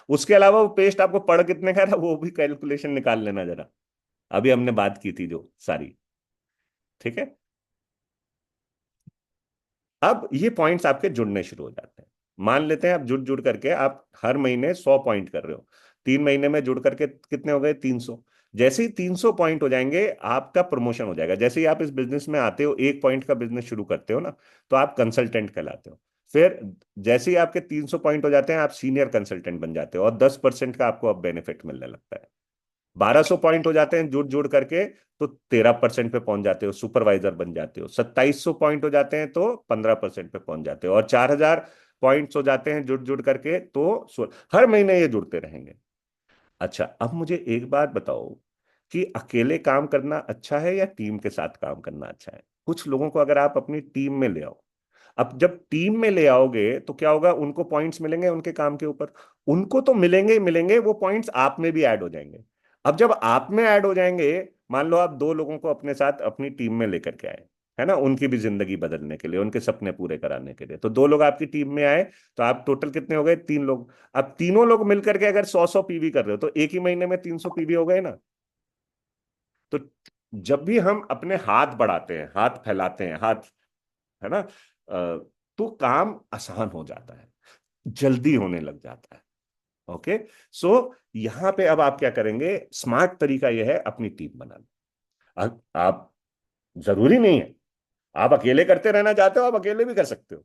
उसके अलावा वो पेस्ट आपको पड़ कितने का था वो भी कैलकुलेशन निकाल लेना जरा। अभी हमने बात की थी जो सारी। ठीक है। अब ये पॉइंट्स आपके जुड़ने शुरू हो जाते हैं। मान लेते हैं आप जुड़ जुड़ करके आप हर महीने 100 पॉइंट कर रहे हो। 3 महीने में जुड़ करके कितने हो गए? 300। जैसे ही 300 पॉइंट हो जाएंगे आपका प्रमोशन हो जाएगा। जैसे ही आप इस बिजनेस में आते हो, 1 पॉइंट का बिजनेस शुरू करते हो ना, तो आप कंसल्टेंट कहलाते हो। फिर जैसे ही आपके 300 पॉइंट हो जाते हैं आप सीनियर कंसल्टेंट बन जाते हो, और 10% का आपको अब बेनिफिट मिलने लगता है। 1200 पॉइंट हो जाते हैं जुड़ जुड़ करके, तो 13% पे पहुंच जाते हो, सुपरवाइजर बन जाते हो। 2700 पॉइंट हो जाते हैं तो 15% पे पहुंच जाते हो, और 4000 पॉइंट्स हो जाते हैं जुड़ जुड़ करके तो हर महीने ये जुड़ते रहेंगे। अच्छा, अब मुझे एक बात बताओ कि अकेले काम करना अच्छा है या टीम के साथ काम करना अच्छा है? कुछ लोगों को अगर आप अपनी टीम में ले आओ, अब जब टीम में ले आओगे तो क्या होगा, उनको पॉइंट्स मिलेंगे उनके काम के ऊपर। उनको तो मिलेंगे ही मिलेंगे, वो पॉइंट्स आप में भी ऐड हो जाएंगे। अब जब आप में ऐड हो जाएंगे, मान लो आप 2 लोगों को अपने साथ अपनी टीम में लेकर के आए, है ना, उनकी भी जिंदगी बदलने के लिए, उनके सपने पूरे कराने के लिए। तो 2 लोग आपकी टीम में आए, तो आप टोटल कितने हो गए? 3 लोग। अब तीनों लोग मिलकर के अगर 100 100 पीवी कर रहे हो, तो एक ही महीने में 300 पीवी हो गए ना। तो जब भी हम अपने हाथ बढ़ाते हैं, हाथ फैलाते हैं, हाथ, है ना, तो काम आसान हो जाता है, जल्दी होने लग जाता है। ओके। सो यहां पे अब आप क्या करेंगे? स्मार्ट तरीका यह है अपनी टीम बनाना। आप, जरूरी नहीं है आप अकेले करते रहना चाहते हो, आप अकेले भी कर सकते हो।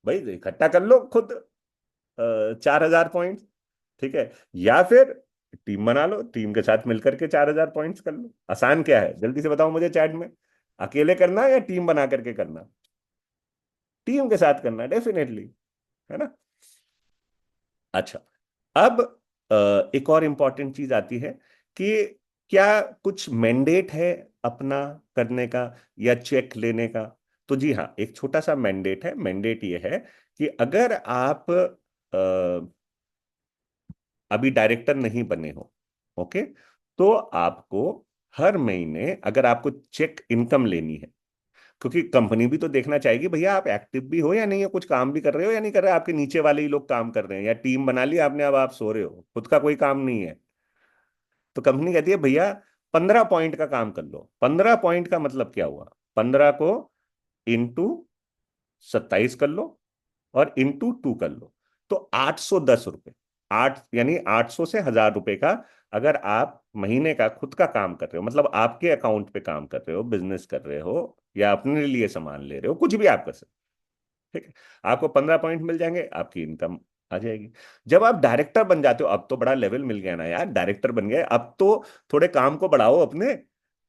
भाई इकट्ठा कर लो खुद 4000 पॉइंट। ठीक है। या फिर टीम बना लो, टीम के साथ मिलकर के 4000 पॉइंट्स कर लो। आसान क्या है, जल्दी से बताओ मुझे चैट में। अकेले करना या टीम बना करके करना? टीम के साथ करना डेफिनेटली, है ना। अच्छा, अब एक और इंपॉर्टेंट चीज आती है कि क्या कुछ मैंडेट है अपना करने का या चेक लेने का? तो जी हाँ, एक छोटा सा मैंडेट है। मैंडेट ये है कि अगर आप अभी डायरेक्टर नहीं बने हो, ओके, तो आपको हर महीने अगर आपको चेक इनकम लेनी है, क्योंकि कंपनी भी तो देखना चाहेगी भैया आप एक्टिव भी हो या नहीं हो, कुछ काम भी कर रहे हो या नहीं कर रहे हो, आपके नीचे वाले ही लोग काम कर रहे हैं, या टीम बना ली आपने अब आप सो रहे हो, खुद का कोई काम नहीं है। तो कंपनी कहती है भैया 15 पॉइंट का काम कर लो। 15 पॉइंट का मतलब क्या हुआ? 15 को इंटू 27 कर लो और इंटू 2 कर लो, तो 810 रुपये। आठ यानी 800 से 1000 रुपए का, अगर आप महीने का खुद का काम कर रहे हो, मतलब आपके अकाउंट पे काम कर रहे हो, बिजनेस कर रहे हो, या अपने लिए सामान ले रहे हो, कुछ भी आप कर सकते हो। ठीक है। आपको 15 पॉइंट मिल जाएंगे, आपकी इनकम आ जाएगी। जब आप डायरेक्टर बन जाते हो, अब तो बड़ा लेवल मिल गया ना यार, डायरेक्टर बन गए, अब तो थोड़े काम को बढ़ाओ अपने।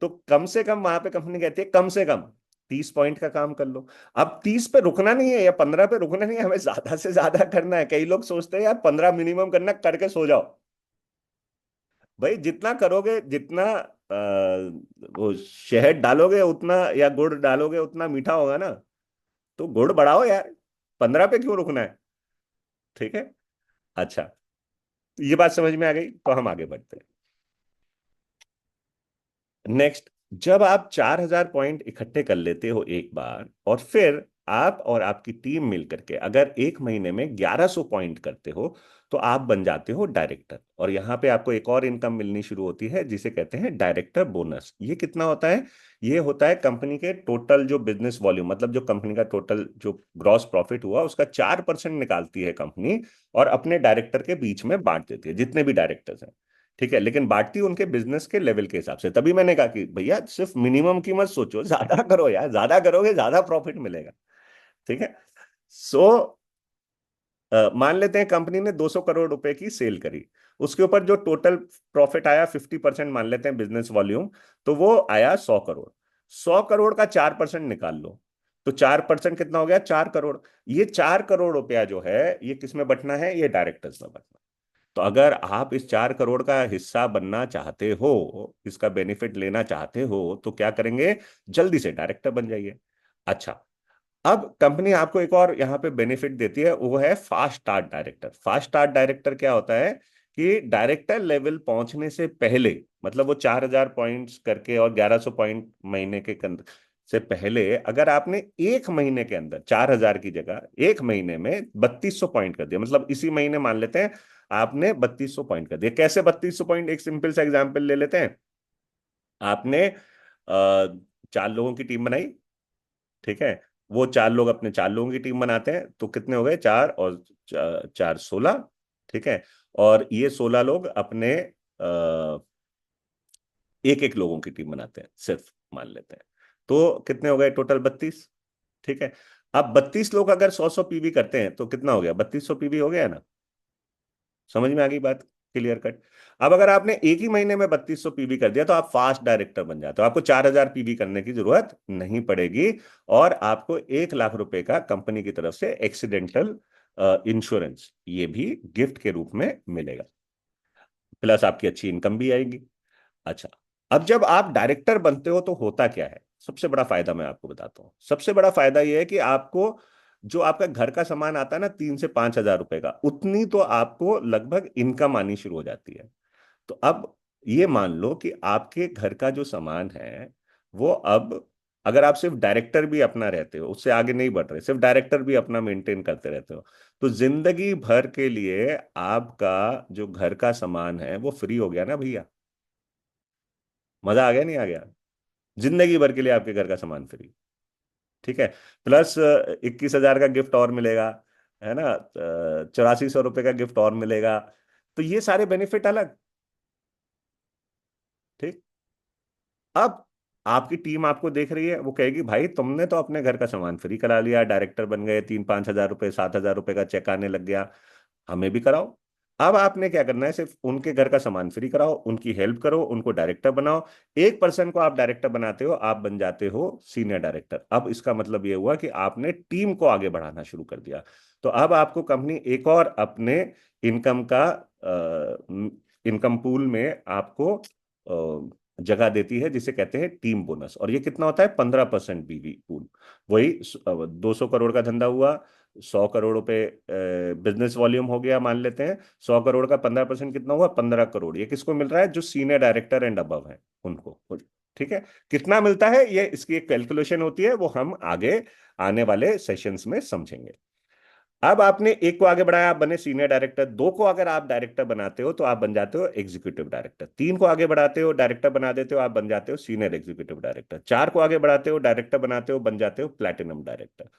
तो कम से कम वहां पे कंपनी कहती है कम से कम 30 पॉइंट का काम कर लो। अब 30 पे रुकना नहीं है या 15 पे रुकना नहीं है, हमें ज्यादा से ज्यादा करना है। कई लोग सोचते हैं यार 15 मिनिमम करना, करके सो जाओ। भाई जितना करोगे, जितना वो शहद डालोगे उतना, या गुड़ डालोगे उतना मीठा होगा ना। तो गुड़ बढ़ाओ यार, 15 पे क्यों रुकना है? ठीक है। अच्छा, ये बात समझ में आ गई, तो हम आगे बढ़ते हैं। नेक्स्ट, जब आप 4000 पॉइंट इकट्ठे कर लेते हो एक बार, और फिर आप और आपकी टीम मिल करके अगर एक महीने में 1100 पॉइंट करते हो तो आप बन जाते हो डायरेक्टर। और यहाँ पे आपको एक और इनकम मिलनी शुरू होती है जिसे कहते हैं डायरेक्टर बोनस। ये कितना होता है? ये होता है कंपनी के टोटल जो बिजनेस वॉल्यूम, मतलब जो कंपनी का टोटल जो ग्रॉस प्रॉफिट हुआ उसका 4% निकालती है कंपनी और अपने डायरेक्टर के बीच में बांट देती है, जितने भी डायरेक्टर्स हैं। ठीक है, लेकिन बांटती उनके बिजनेस के लेवल के हिसाब से। तभी मैंने कहा कि भैया सिर्फ मिनिमम की मत सोचो, ज्यादा करो यार, ज्यादा करोगे ज्यादा प्रॉफिट मिलेगा। ठीक है। सो मान लेते हैं कंपनी ने 200 करोड़ रुपए की सेल करी, उसके ऊपर जो टोटल प्रॉफिट आया 50% मान लेते हैं बिजनेस वॉल्यूम, तो वो आया 100 करोड़। 100 करोड़ का 4% निकाल लो, तो 4% कितना हो गया? 4 करोड़। ये 4 करोड़ रुपया जो है ये किस में बंटना है? ये डायरेक्टर्स में बंटना। तो अगर आप इस 4 करोड़ का हिस्सा बनना चाहते हो, इसका बेनिफिट लेना चाहते हो, तो क्या करेंगे? जल्दी से डायरेक्टर बन जाइए। अच्छा, अब कंपनी आपको एक और यहाँ पे बेनिफिट देती है, वो है fast start director. Fast start director क्या होता है कि डायरेक्टर लेवल पहुंचने से पहले, मतलब वो 4000 पॉइंट्स करके और 1100 पॉइंट महीने के से पहले अगर आपने एक महीने के अंदर 4000 की जगह एक महीने में 3200 पॉइंट कर दिया, मतलब इसी महीने मान लेते हैं आपने 3200 पॉइंट कर दिया। कैसे 3200 पॉइंट? एक सिंपल सा एग्जांपल ले लेते हैं। आपने 4 लोगों की टीम बनाई। ठीक है, वो 4 लोग अपने 4 लोगों की टीम बनाते हैं, तो कितने हो गए? 4 और 4 16। ठीक है, और ये 16 लोग अपने एक एक लोगों की टीम बनाते हैं सिर्फ, मान लेते हैं। तो कितने हो गए टोटल? 32। ठीक है, अब 32 लोग अगर 100 100 पीवी करते हैं तो कितना हो गया? 3200 पीवी हो गया ना? समझ में आ गई बात? Clear cut. अब अगर आपने एक ही महीने में 3200 पीवी कर दिया तो आप फास्ट डायरेक्टर बन जाते हो, आपको 4000 पीवी करने की जरूरत नहीं पड़ेगी। और आपको 1 लाख रुपए का कंपनी की तरफ से एक्सीडेंटल इंश्योरेंस ये भी गिफ्ट के रूप में मिलेगा, प्लस आपकी अच्छी इनकम भी आएगी। अच्छा, अब जब आप डायरेक्टर बनते हो तो होता क्या है? सबसे बड़ा फायदा मैं आपको बताता हूँ। सबसे बड़ा फायदा यह है कि आपको जो आपका घर का सामान आता है ना, 3 से 5 हजार रुपए का, उतनी तो आपको लगभग इनकम आनी शुरू हो जाती है। तो अब ये मान लो कि आपके घर का जो सामान है वो अब, अगर आप सिर्फ डायरेक्टर भी अपना रहते हो, उससे आगे नहीं बढ़ रहे, सिर्फ डायरेक्टर भी अपना मेंटेन करते रहते हो, तो जिंदगी भर के लिए आपका जो घर का सामान है वो फ्री हो गया ना भैया। मजा आ गया नहीं आ गया? जिंदगी भर के लिए आपके घर का सामान फ्री। ठीक है, प्लस 21 हजार का गिफ्ट और मिलेगा, है ना? 8400 रुपये का गिफ्ट और मिलेगा। तो ये सारे बेनिफिट अलग। ठीक। अब आपकी टीम आपको देख रही है, वो कहेगी भाई तुमने तो अपने घर का सामान फ्री करा लिया, डायरेक्टर बन गए, 3 5 हजार रुपए 7 हजार रुपए का चेक आने लग गया, हमें भी कराओ। अब आपने क्या करना है? सिर्फ उनके घर का सामान फ्री कराओ, उनकी हेल्प करो, उनको डायरेक्टर बनाओ। एक पर्सन को आप डायरेक्टर बनाते हो, आप बन जाते हो सीनियर डायरेक्टर। अब इसका मतलब ये हुआ कि आपने टीम को आगे बढ़ाना शुरू कर दिया। तो अब आपको कंपनी एक और अपने इनकम का इनकम पूल में आपको जगह देती है जिसे कहते हैं टीम बोनस। और ये कितना होता है? 15% बीवी पूल। वही 200 करोड़ का धंधा हुआ, 100 करोड़ रुपए बिजनेस वॉल्यूम हो गया मान लेते हैं, 100 करोड़ का 15% कितना हुआ? 15 करोड़। ये किसको मिल रहा है? जो सीनियर डायरेक्टर एंड अबव है उनको। ठीक है, कितना मिलता है ये इसकी एक कैलकुलेशन होती है, वो हम आगे आने वाले सेशंस में समझेंगे। अब आपने एक को आगे बढ़ाया, आप बने सीनियर डायरेक्टर। दो को अगर आप डायरेक्टर बनाते हो तो आप बन जाते हो एग्जीक्यूटिव डायरेक्टर। तीन को आगे बढ़ाते हो, डायरेक्टर बना देते हो, आप बन जाते हो सीनियर एग्जीक्यूटिव डायरेक्टर। चार को आगे बढ़ाते हो, डायरेक्टर बनाते हो, बन जाते हो प्लैटिनम डायरेक्टर।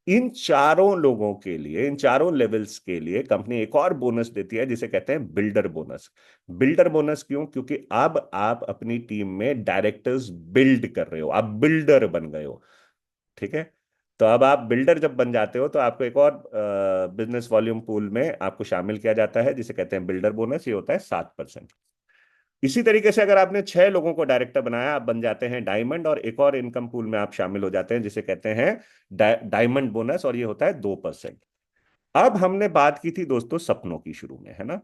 इन चारों लोगों के लिए, इन चारों लेवल्स के लिए कंपनी एक और बोनस देती है जिसे कहते हैं बिल्डर बोनस। बिल्डर बोनस क्यों? क्योंकि अब आप अपनी टीम में डायरेक्टर्स बिल्ड कर रहे हो, आप बिल्डर बन गए हो। ठीक है, तो अब आप बिल्डर जब बन जाते हो तो आपको एक और बिजनेस वॉल्यूम पूल में आपको शामिल किया जाता है जिसे कहते हैं बिल्डर बोनस। ये होता है 7%। इसी तरीके से अगर आपने 6 लोगों को डायरेक्टर बनाया, आप बन जाते हैं डायमंड, और एक और इनकम पूल में आप शामिल हो जाते हैं जिसे कहते हैं डायमंड बोनस, और ये होता है 2%। अब हमने बात की थी दोस्तों सपनों की शुरू में, है ना?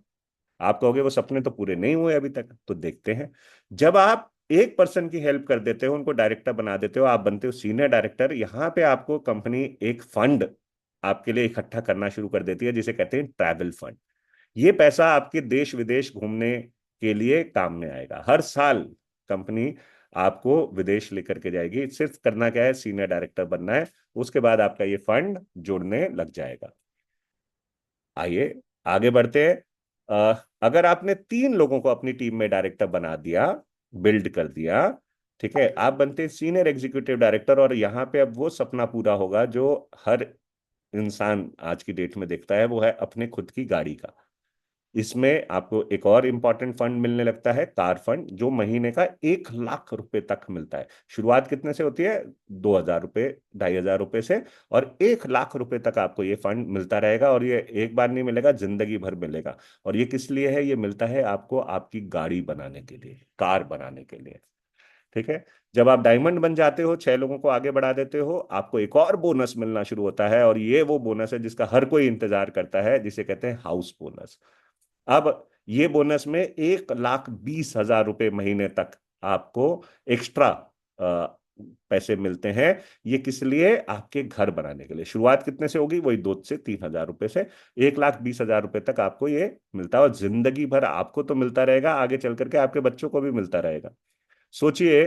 आप कहोगे वो सपने तो पूरे नहीं हुए अभी तक, तो देखते हैं। जब आप एक पर्सन की हेल्प कर देते हो, उनको डायरेक्टर बना देते हो, आप बनते हो सीनियर डायरेक्टर, यहां पे आपको कंपनी एक फंड आपके लिए इकट्ठा करना शुरू कर देती है जिसे कहते हैं ट्रैवल फंड। ये पैसा आपके देश विदेश घूमने के लिए काम में आएगा। हर साल कंपनी आपको विदेश लेकर के जाएगी। सिर्फ करना क्या है, सीनियर डायरेक्टर बनना है, उसके बाद आपका ये फंड जुड़ने लग जाएगा। आइए आगे बढ़ते हैं। अगर आपने 3 लोगों को अपनी टीम में डायरेक्टर बना दिया, बिल्ड कर दिया, ठीक है, आप बनते सीनियर एग्जीक्यूटिव डायरेक्टर। और यहाँ पे अब वो सपना पूरा होगा जो हर इंसान आज की डेट में देखता है, वो है अपने खुद की गाड़ी का। इसमें आपको एक और इम्पॉर्टेंट फंड मिलने लगता है, कार फंड, जो महीने का 1 लाख रुपए तक मिलता है। शुरुआत कितने से होती है? 2,000 रुपये, 2,500 रुपये से। और 1 लाख रुपए तक आपको ये फंड मिलता रहेगा, और ये एक बार नहीं मिलेगा, जिंदगी भर मिलेगा। और ये किस लिए है? ये मिलता है आपको आपकी गाड़ी बनाने के लिए, कार बनाने के लिए। ठीक है। जब आप डायमंड बन जाते हो, 6 लोगों को आगे बढ़ा देते हो, आपको एक और बोनस मिलना शुरू होता है, और ये वो बोनस है जिसका हर कोई इंतजार करता है, जिसे कहते हैं हाउस बोनस। अब ये बोनस में 1,20,000 रुपये महीने तक आपको एक्स्ट्रा पैसे मिलते हैं। ये किस लिए? आपके घर बनाने के लिए। शुरुआत कितने से होगी? वही 2 से 3 हजार रुपये से। 1,20,000 रुपये तक आपको ये मिलता है, और जिंदगी भर आपको तो मिलता रहेगा, आगे चल करके आपके बच्चों को भी मिलता रहेगा। सोचिए,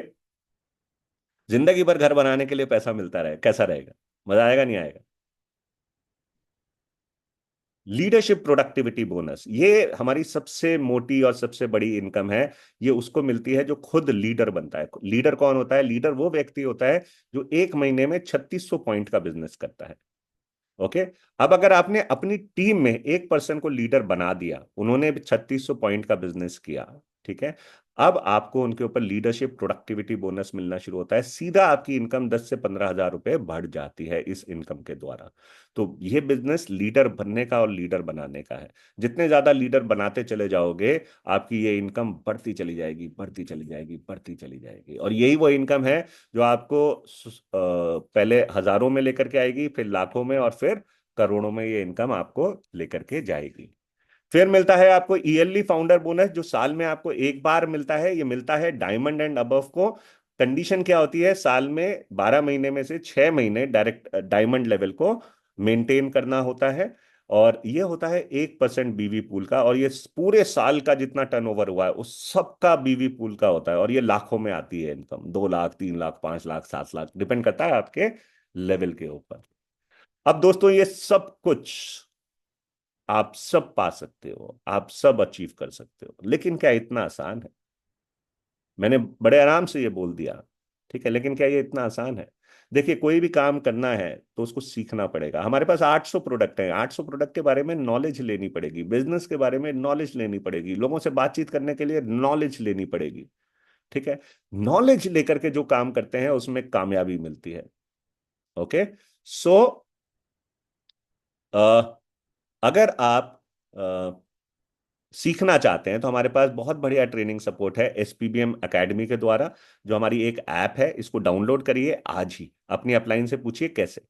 जिंदगी भर घर बनाने के लिए पैसा मिलता रहे, कैसा रहेगा? मजा आएगा नहीं आएगा? लीडरशिप प्रोडक्टिविटी बोनस, ये हमारी सबसे मोटी और सबसे बड़ी इनकम है। ये उसको मिलती है जो खुद लीडर बनता है। लीडर कौन होता है? लीडर वो व्यक्ति होता है जो एक महीने में 3,600 पॉइंट का बिजनेस करता है। ओके। अब अगर आपने अपनी टीम में एक पर्सन को लीडर बना दिया, उन्होंने 3,600 पॉइंट का बिजनेस किया, ठीक है, अब आपको उनके ऊपर लीडरशिप प्रोडक्टिविटी बोनस मिलना शुरू होता है। सीधा आपकी इनकम 10 से 15 हजार रुपए बढ़ जाती है इस इनकम के द्वारा। तो यह बिजनेस लीडर बनने का और लीडर बनाने का है। जितने ज्यादा लीडर बनाते चले जाओगे, आपकी ये इनकम बढ़ती चली जाएगी, बढ़ती चली जाएगी, बढ़ती चली जाएगी। और यही वो इनकम है जो आपको पहले हजारों में लेकर के आएगी, फिर लाखों में, और फिर करोड़ों में ये इनकम आपको लेकर के जाएगी। फिर मिलता है आपको ईयरली फाउंडर बोनस, जो साल में आपको एक बार मिलता है। ये मिलता है डायमंड एंड अबव को। कंडीशन क्या होती है? साल में 12 महीने में से 6 महीने डायरेक्ट डायमंड लेवल को मेंटेन करना होता है। और ये होता है 1% बीवी पूल का, और ये पूरे साल का जितना टर्नओवर हुआ है उस सबका बीवी पूल का होता है। और ये लाखों में आती है इनकम, 2 लाख, 3 लाख, 5 लाख, 7 लाख, डिपेंड करता है आपके लेवल के ऊपर। अब दोस्तों, ये सब कुछ आप सब पा सकते हो, आप सब अचीव कर सकते हो, लेकिन क्या इतना आसान है? मैंने बड़े आराम से ये बोल दिया, ठीक है, लेकिन क्या ये इतना आसान है? देखिए, कोई भी काम करना है तो उसको सीखना पड़ेगा। हमारे पास 800 प्रोडक्ट हैं, 800 प्रोडक्ट के बारे में नॉलेज लेनी पड़ेगी, बिजनेस के बारे में नॉलेज लेनी पड़ेगी, लोगों से बातचीत करने के लिए नॉलेज लेनी पड़ेगी। ठीक है। नॉलेज लेकर के जो काम करते हैं उसमें कामयाबी मिलती है। ओके। सो अगर आप सीखना चाहते हैं तो हमारे पास बहुत बढ़िया ट्रेनिंग सपोर्ट है एसपीबीएम एकेडमी के द्वारा, जो हमारी एक ऐप है। इसको डाउनलोड करिए आज ही, अपनी अपलाइन से पूछिए कैसे।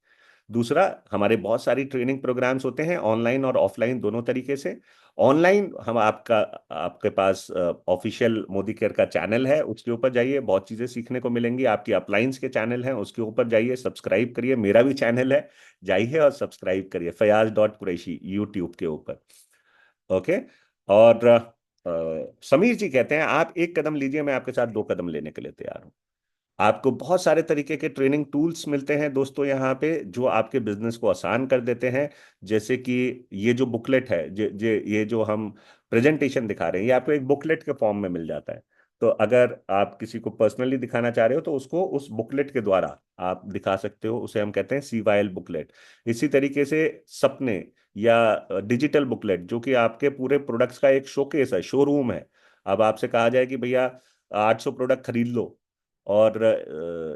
दूसरा, हमारे बहुत सारी ट्रेनिंग प्रोग्राम्स होते हैं ऑनलाइन और ऑफलाइन दोनों तरीके से। ऑनलाइन हम आपके पास ऑफिशियल मोदी केयर का चैनल है, उसके ऊपर जाइए, बहुत चीजें सीखने को मिलेंगी। आपकी अपलाइंस के चैनल हैं, उसके ऊपर जाइए, सब्सक्राइब करिए। मेरा भी चैनल है, जाइए और सब्सक्राइब करिए, फयाज.कुरैशी, यूट्यूब के ऊपर। ओके। और समीर जी कहते हैं, आप एक कदम लीजिए, मैं आपके साथ 2 कदम लेने के लिए तैयार हूं। आपको बहुत सारे तरीके के ट्रेनिंग टूल्स मिलते हैं दोस्तों यहाँ पे, जो आपके बिजनेस को आसान कर देते हैं। जैसे कि ये जो बुकलेट है, ये जो हम प्रेजेंटेशन दिखा रहे हैं, ये आपको एक बुकलेट के फॉर्म में मिल जाता है। तो अगर आप किसी को पर्सनली दिखाना चाह रहे हो तो उसको उस बुकलेट के द्वारा आप दिखा सकते हो, उसे हम कहते हैं सीवाइल बुकलेट। इसी तरीके से सपने या डिजिटल बुकलेट, जो कि आपके पूरे प्रोडक्ट्स का एक शोकेस है, शोरूम है। अब आपसे कहा जाए कि भैया 800 प्रोडक्ट खरीद लो और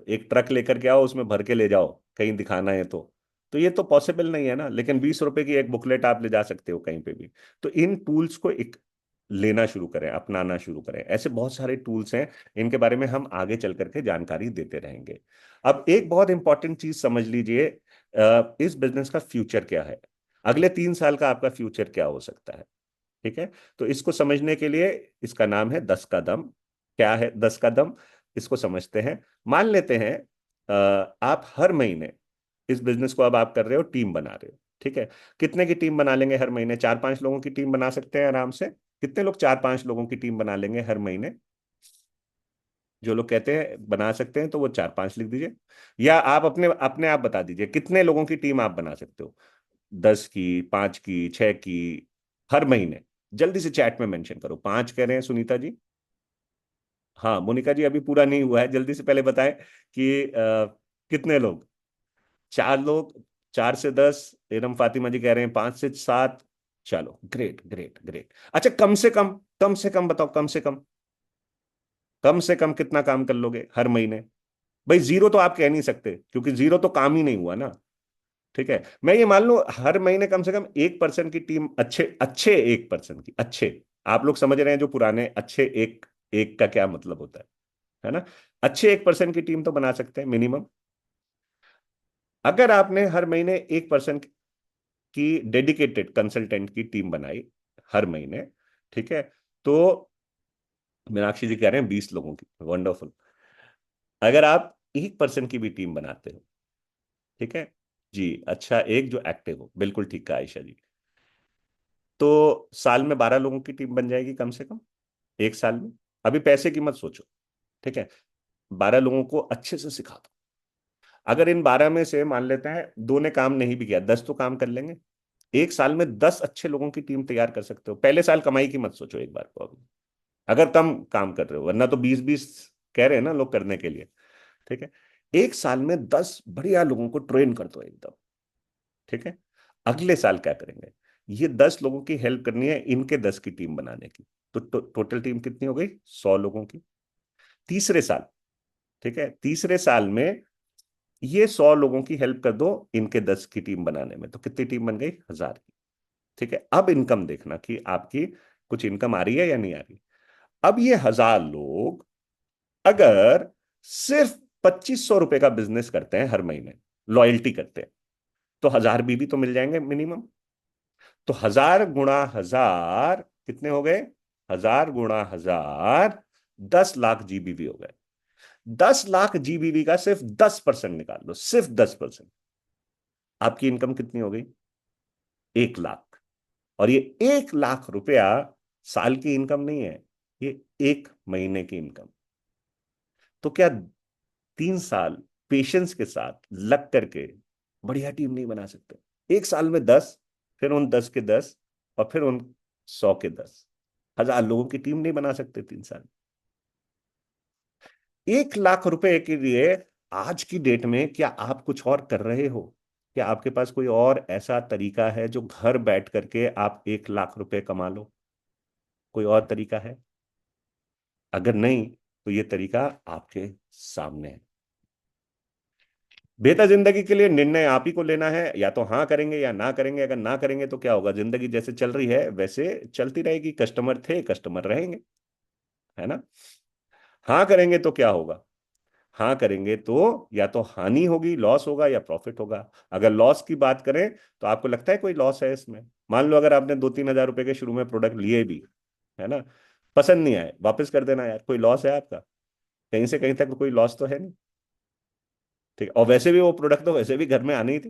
एक ट्रक लेकर के आओ, उसमें भर के ले जाओ, कहीं दिखाना है तो ये तो पॉसिबल नहीं है ना। लेकिन 20 रुपए की एक बुकलेट आप ले जा सकते हो कहीं पे भी। तो इन टूल्स को एक लेना शुरू करें, अपनाना शुरू करें। ऐसे बहुत सारे टूल्स हैं, इनके बारे में हम आगे चल करके जानकारी देते रहेंगे। अब एक बहुत इंपॉर्टेंट चीज समझ लीजिए, इस बिजनेस का फ्यूचर क्या है? अगले 3 साल का आपका फ्यूचर क्या हो सकता है? ठीक है। तो इसको समझने के लिए, इसका नाम है 10 कदम। क्या है 10 कदम? इसको समझते हैं। मान लेते हैं आप हर महीने इस बिजनेस को, अब आप कर रहे हो, टीम बना रहे हो, ठीक है। कितने की टीम बना लेंगे हर महीने? 4-5 लोगों की टीम बना सकते हैं आराम से। कितने लोग 4-5 लोगों की टीम बना लेंगे हर महीने? जो लोग कहते हैं बना सकते हैं तो वो 4-5 लिख दीजिए। या आप अपने अपने आप बता दीजिए कितने लोगों की टीम आप बना सकते हो। 10 की, 5 की, 6 की, हर महीने। जल्दी से चैट में मेंशन करो। 5 कह रहे हैं सुनीता जी। हाँ मोनिका जी, अभी पूरा नहीं हुआ है, जल्दी से पहले बताएं कि कितने लोग। 4 लोग। 4 से 10। एरम फातिमा जी कह रहे हैं 5 से 7। चलो, ग्रेट ग्रेट ग्रेट। अच्छा, कम से कम बताओ, कम से कम कितना काम कर लोगे हर महीने। भाई जीरो तो आप कह नहीं सकते, क्योंकि जीरो तो काम ही नहीं हुआ ना। ठीक है, मैं ये मान लूं हर महीने कम से कम 1% की टीम, अच्छे अच्छे 1% की, अच्छे। आप लोग समझ रहे हैं जो पुराने अच्छे एक, एक का क्या मतलब होता है ना। अच्छे 1% की टीम तो बना सकते हैं मिनिमम। अगर आपने हर महीने 1% की डेडिकेटेड कंसल्टेंट की टीम बनाई हर महीने, ठीक है, तो मीनाक्षी जी कह रहे हैं 20 लोगों की, वंडरफुल। अगर आप 1% की भी टीम बनाते हो, ठीक है जी, अच्छा, एक जो एक्टिव हो, बिल्कुल ठीक है आयशा जी, तो साल में 12 लोगों की टीम बन जाएगी कम से कम, एक साल में। अभी पैसे की मत सोचो, ठीक है। 12 लोगों को अच्छे से सिखा दो। अगर इन 12 में से मान लेते हैं दो ने काम नहीं भी किया, 10 तो काम कर लेंगे। एक साल में 10 अच्छे लोगों की टीम तैयार कर सकते हो। पहले साल कमाई की मत सोचो एक बार को अभी, अगर कम काम कर रहे हो, वरना तो 20-20 कह रहे हैं ना लोग करने के लिए। ठीक है, एक साल में 10 बढ़िया लोगों को ट्रेन कर दो एकदम। ठीक है, अगले साल क्या करेंगे, ये 10 लोगों की हेल्प करनी है इनके 10 की टीम बनाने की। तो टोटल टीम कितनी हो गई, 100 लोगों की। तीसरे साल, ठीक है, तीसरे साल में ये 100 लोगों की हेल्प कर दो इनके 10 की टीम बनाने में, तो कितनी टीम बन गई, 1000 की। ठीक है, अब इनकम देखना कि आपकी कुछ इनकम आ रही है या नहीं आ रही। अब ये 1000 लोग अगर सिर्फ 2500 रुपए का बिजनेस करते हैं हर महीने, लॉयल्टी करते हैं, तो 1000 बीबी तो मिल जाएंगे मिनिमम। तो 1000 गुणा 1000 कितने हो गए, 1000 गुणा 1000, 10 लाख जीबीवी हो गए। 10 लाख जीबीवी का सिर्फ 10% निकाल लो, सिर्फ 10%। आपकी इनकम कितनी हो गई, 1 लाख। और ये 1 लाख रुपया साल की इनकम नहीं है, ये एक महीने की इनकम। तो क्या 3 साल पेशेंस के साथ लग करके बढ़िया टीम नहीं बना सकते। एक साल में 10, फिर उन 10 के 10, और फिर उन 100 के 10, 1000 लोगों की टीम नहीं बना सकते 3 साल। 1 लाख रुपए के लिए आज की डेट में क्या आप कुछ और कर रहे हो, क्या आपके पास कोई और ऐसा तरीका है जो घर बैठ करके आप 1 लाख रुपए कमा लो, कोई और तरीका है। अगर नहीं, तो ये तरीका आपके सामने है। बेहतर जिंदगी के लिए निर्णय आप ही को लेना है, या तो हाँ करेंगे या ना करेंगे। अगर ना करेंगे तो क्या होगा, जिंदगी जैसे चल रही है वैसे चलती रहेगी, कस्टमर थे कस्टमर रहेंगे, है ना। हाँ करेंगे तो क्या होगा, हाँ करेंगे तो या तो हानि होगी, लॉस होगा, या प्रॉफिट होगा। अगर लॉस की बात करें तो आपको लगता है कोई लॉस है इसमें। मान लो अगर आपने 2-3 हजार रुपए के शुरू में प्रोडक्ट लिए भी, है ना, पसंद नहीं आए, वापस कर देना यार, कोई लॉस है आपका, कहीं से कहीं तक कोई लॉस तो है नहीं। ठीक है, और वैसे भी वो प्रोडक्ट तो वैसे भी घर में आनी ही थी।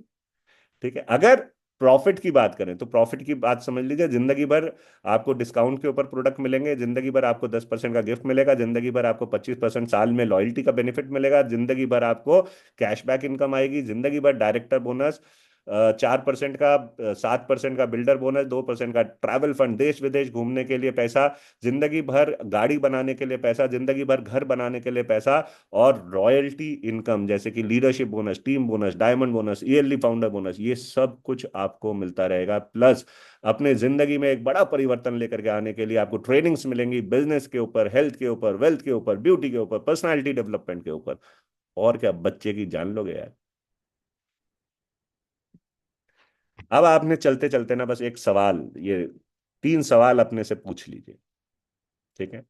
ठीक है, अगर प्रॉफिट की बात करें तो प्रॉफिट की बात समझ लीजिए, जिंदगी भर आपको डिस्काउंट के ऊपर प्रोडक्ट मिलेंगे, जिंदगी भर आपको 10% का गिफ्ट मिलेगा, जिंदगी भर आपको 25% साल में लॉयल्टी का बेनिफिट मिलेगा, जिंदगी भर आपको कैशबैक इनकम आएगी, जिंदगी भर डायरेक्टर बोनस 4% का, 7% का बिल्डर बोनस, 2% का ट्रैवल फंड, देश विदेश घूमने के लिए पैसा, जिंदगी भर गाड़ी बनाने के लिए पैसा, जिंदगी भर घर बनाने के लिए पैसा, और रॉयल्टी इनकम जैसे कि leadership bonus, team bonus, diamond bonus, yearly founder bonus, ये सब कुछ आपको मिलता रहेगा। प्लस अपने जिंदगी में एक बड़ा परिवर्तन लेकर के आने के लिए आपको ट्रेनिंग्स मिलेंगी, बिजनेस के ऊपर, हेल्थ के ऊपर, वेल्थ के ऊपर, ब्यूटी के ऊपर, पर्सनालिटी डेवलपमेंट के ऊपर। और क्या, बच्चे की जान लोगे यार। अब आपने चलते चलते ना बस एक सवाल, ये 3 सवाल अपने से पूछ लीजिए, ठीक है।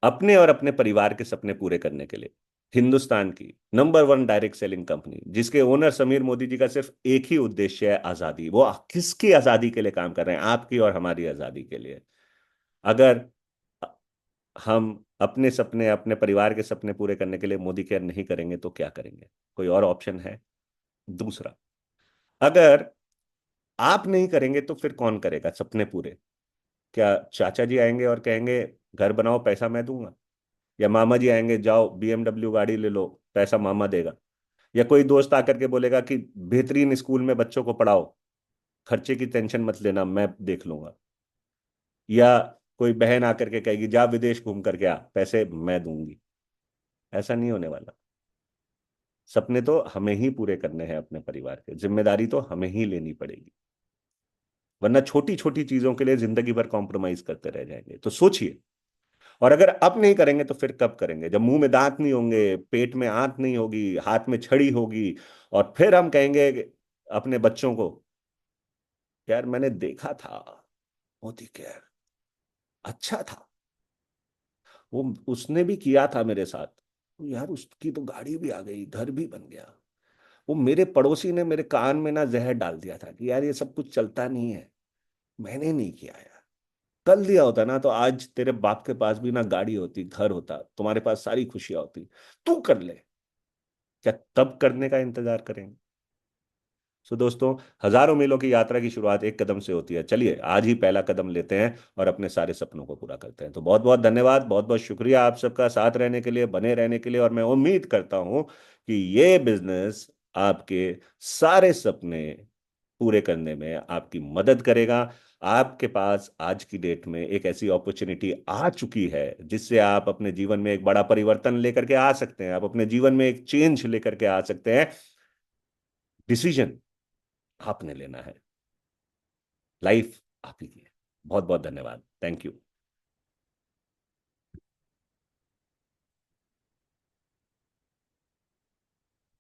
अपने और अपने परिवार के सपने पूरे करने के लिए हिंदुस्तान की नंबर 1 डायरेक्ट सेलिंग कंपनी, जिसके ओनर समीर मोदी जी का सिर्फ एक ही उद्देश्य है, आजादी। वो किसकी आजादी के लिए काम कर रहे हैं, आपकी और हमारी आजादी के लिए। अगर हम अपने सपने, अपने परिवार के सपने पूरे करने के लिए मोदी केयर नहीं करेंगे तो क्या करेंगे, कोई और ऑप्शन है। दूसरा, अगर आप नहीं करेंगे तो फिर कौन करेगा सपने पूरे। क्या चाचा जी आएंगे और कहेंगे घर बनाओ पैसा मैं दूंगा, या मामा जी आएंगे, जाओ BMW गाड़ी ले लो, पैसा मामा देगा। या कोई दोस्त आकर के बोलेगा कि बेहतरीन स्कूल में बच्चों को पढ़ाओ, खर्चे की टेंशन मत लेना, मैं देख लूंगा। या कोई बहन आकर के कहेगी जा विदेश घूम करके आ, पैसे मैं दूंगी। ऐसा नहीं होने वाला। सपने तो हमें ही पूरे करने हैं अपने परिवार के, जिम्मेदारी तो हमें ही लेनी पड़ेगी, वरना छोटी छोटी चीजों के लिए जिंदगी भर कॉम्प्रोमाइज करते रह जाएंगे। तो सोचिए, और अगर अब नहीं करेंगे तो फिर कब करेंगे, जब मुंह में दांत नहीं होंगे, पेट में आंत नहीं होगी, हाथ में छड़ी होगी, और फिर हम कहेंगे अपने बच्चों को, यार मैंने देखा था मोदी केयर, अच्छा था, वो उसने भी किया था मेरे साथ, यार उसकी तो गाड़ी भी आ गई, घर भी बन गया, वो मेरे पड़ोसी ने मेरे कान में ना जहर डाल दिया था कि यार ये सब कुछ चलता नहीं है, मैंने नहीं किया यार। कल दिया होता ना तो आज तेरे बाप के पास भी ना गाड़ी होती, घर होता, तुम्हारे पास सारी खुशियां होती। तू कर ले। क्या तब करने का इंतजार करेंगे? सो दोस्तों, हजारों मीलों की यात्रा की शुरुआत एक कदम से होती है। चलिए आज ही पहला कदम लेते हैं और अपने सारे सपनों को पूरा करते हैं। तो बहुत बहुत धन्यवाद, बहुत बहुत शुक्रिया आप सबका साथ रहने के लिए, बने रहने के लिए। और मैं उम्मीद करता हूं कि ये बिजनेस आपके सारे सपने पूरे करने में आपकी मदद करेगा। आपके पास आज की डेट में एक ऐसी अपॉर्चुनिटी आ चुकी है जिससे आप अपने जीवन में एक बड़ा परिवर्तन लेकर के आ सकते हैं, आप अपने जीवन में एक चेंज लेकर के आ सकते हैं। डिसीजन आपने लेना है, लाइफ आप ही की है। बहुत बहुत धन्यवाद, थैंक यू।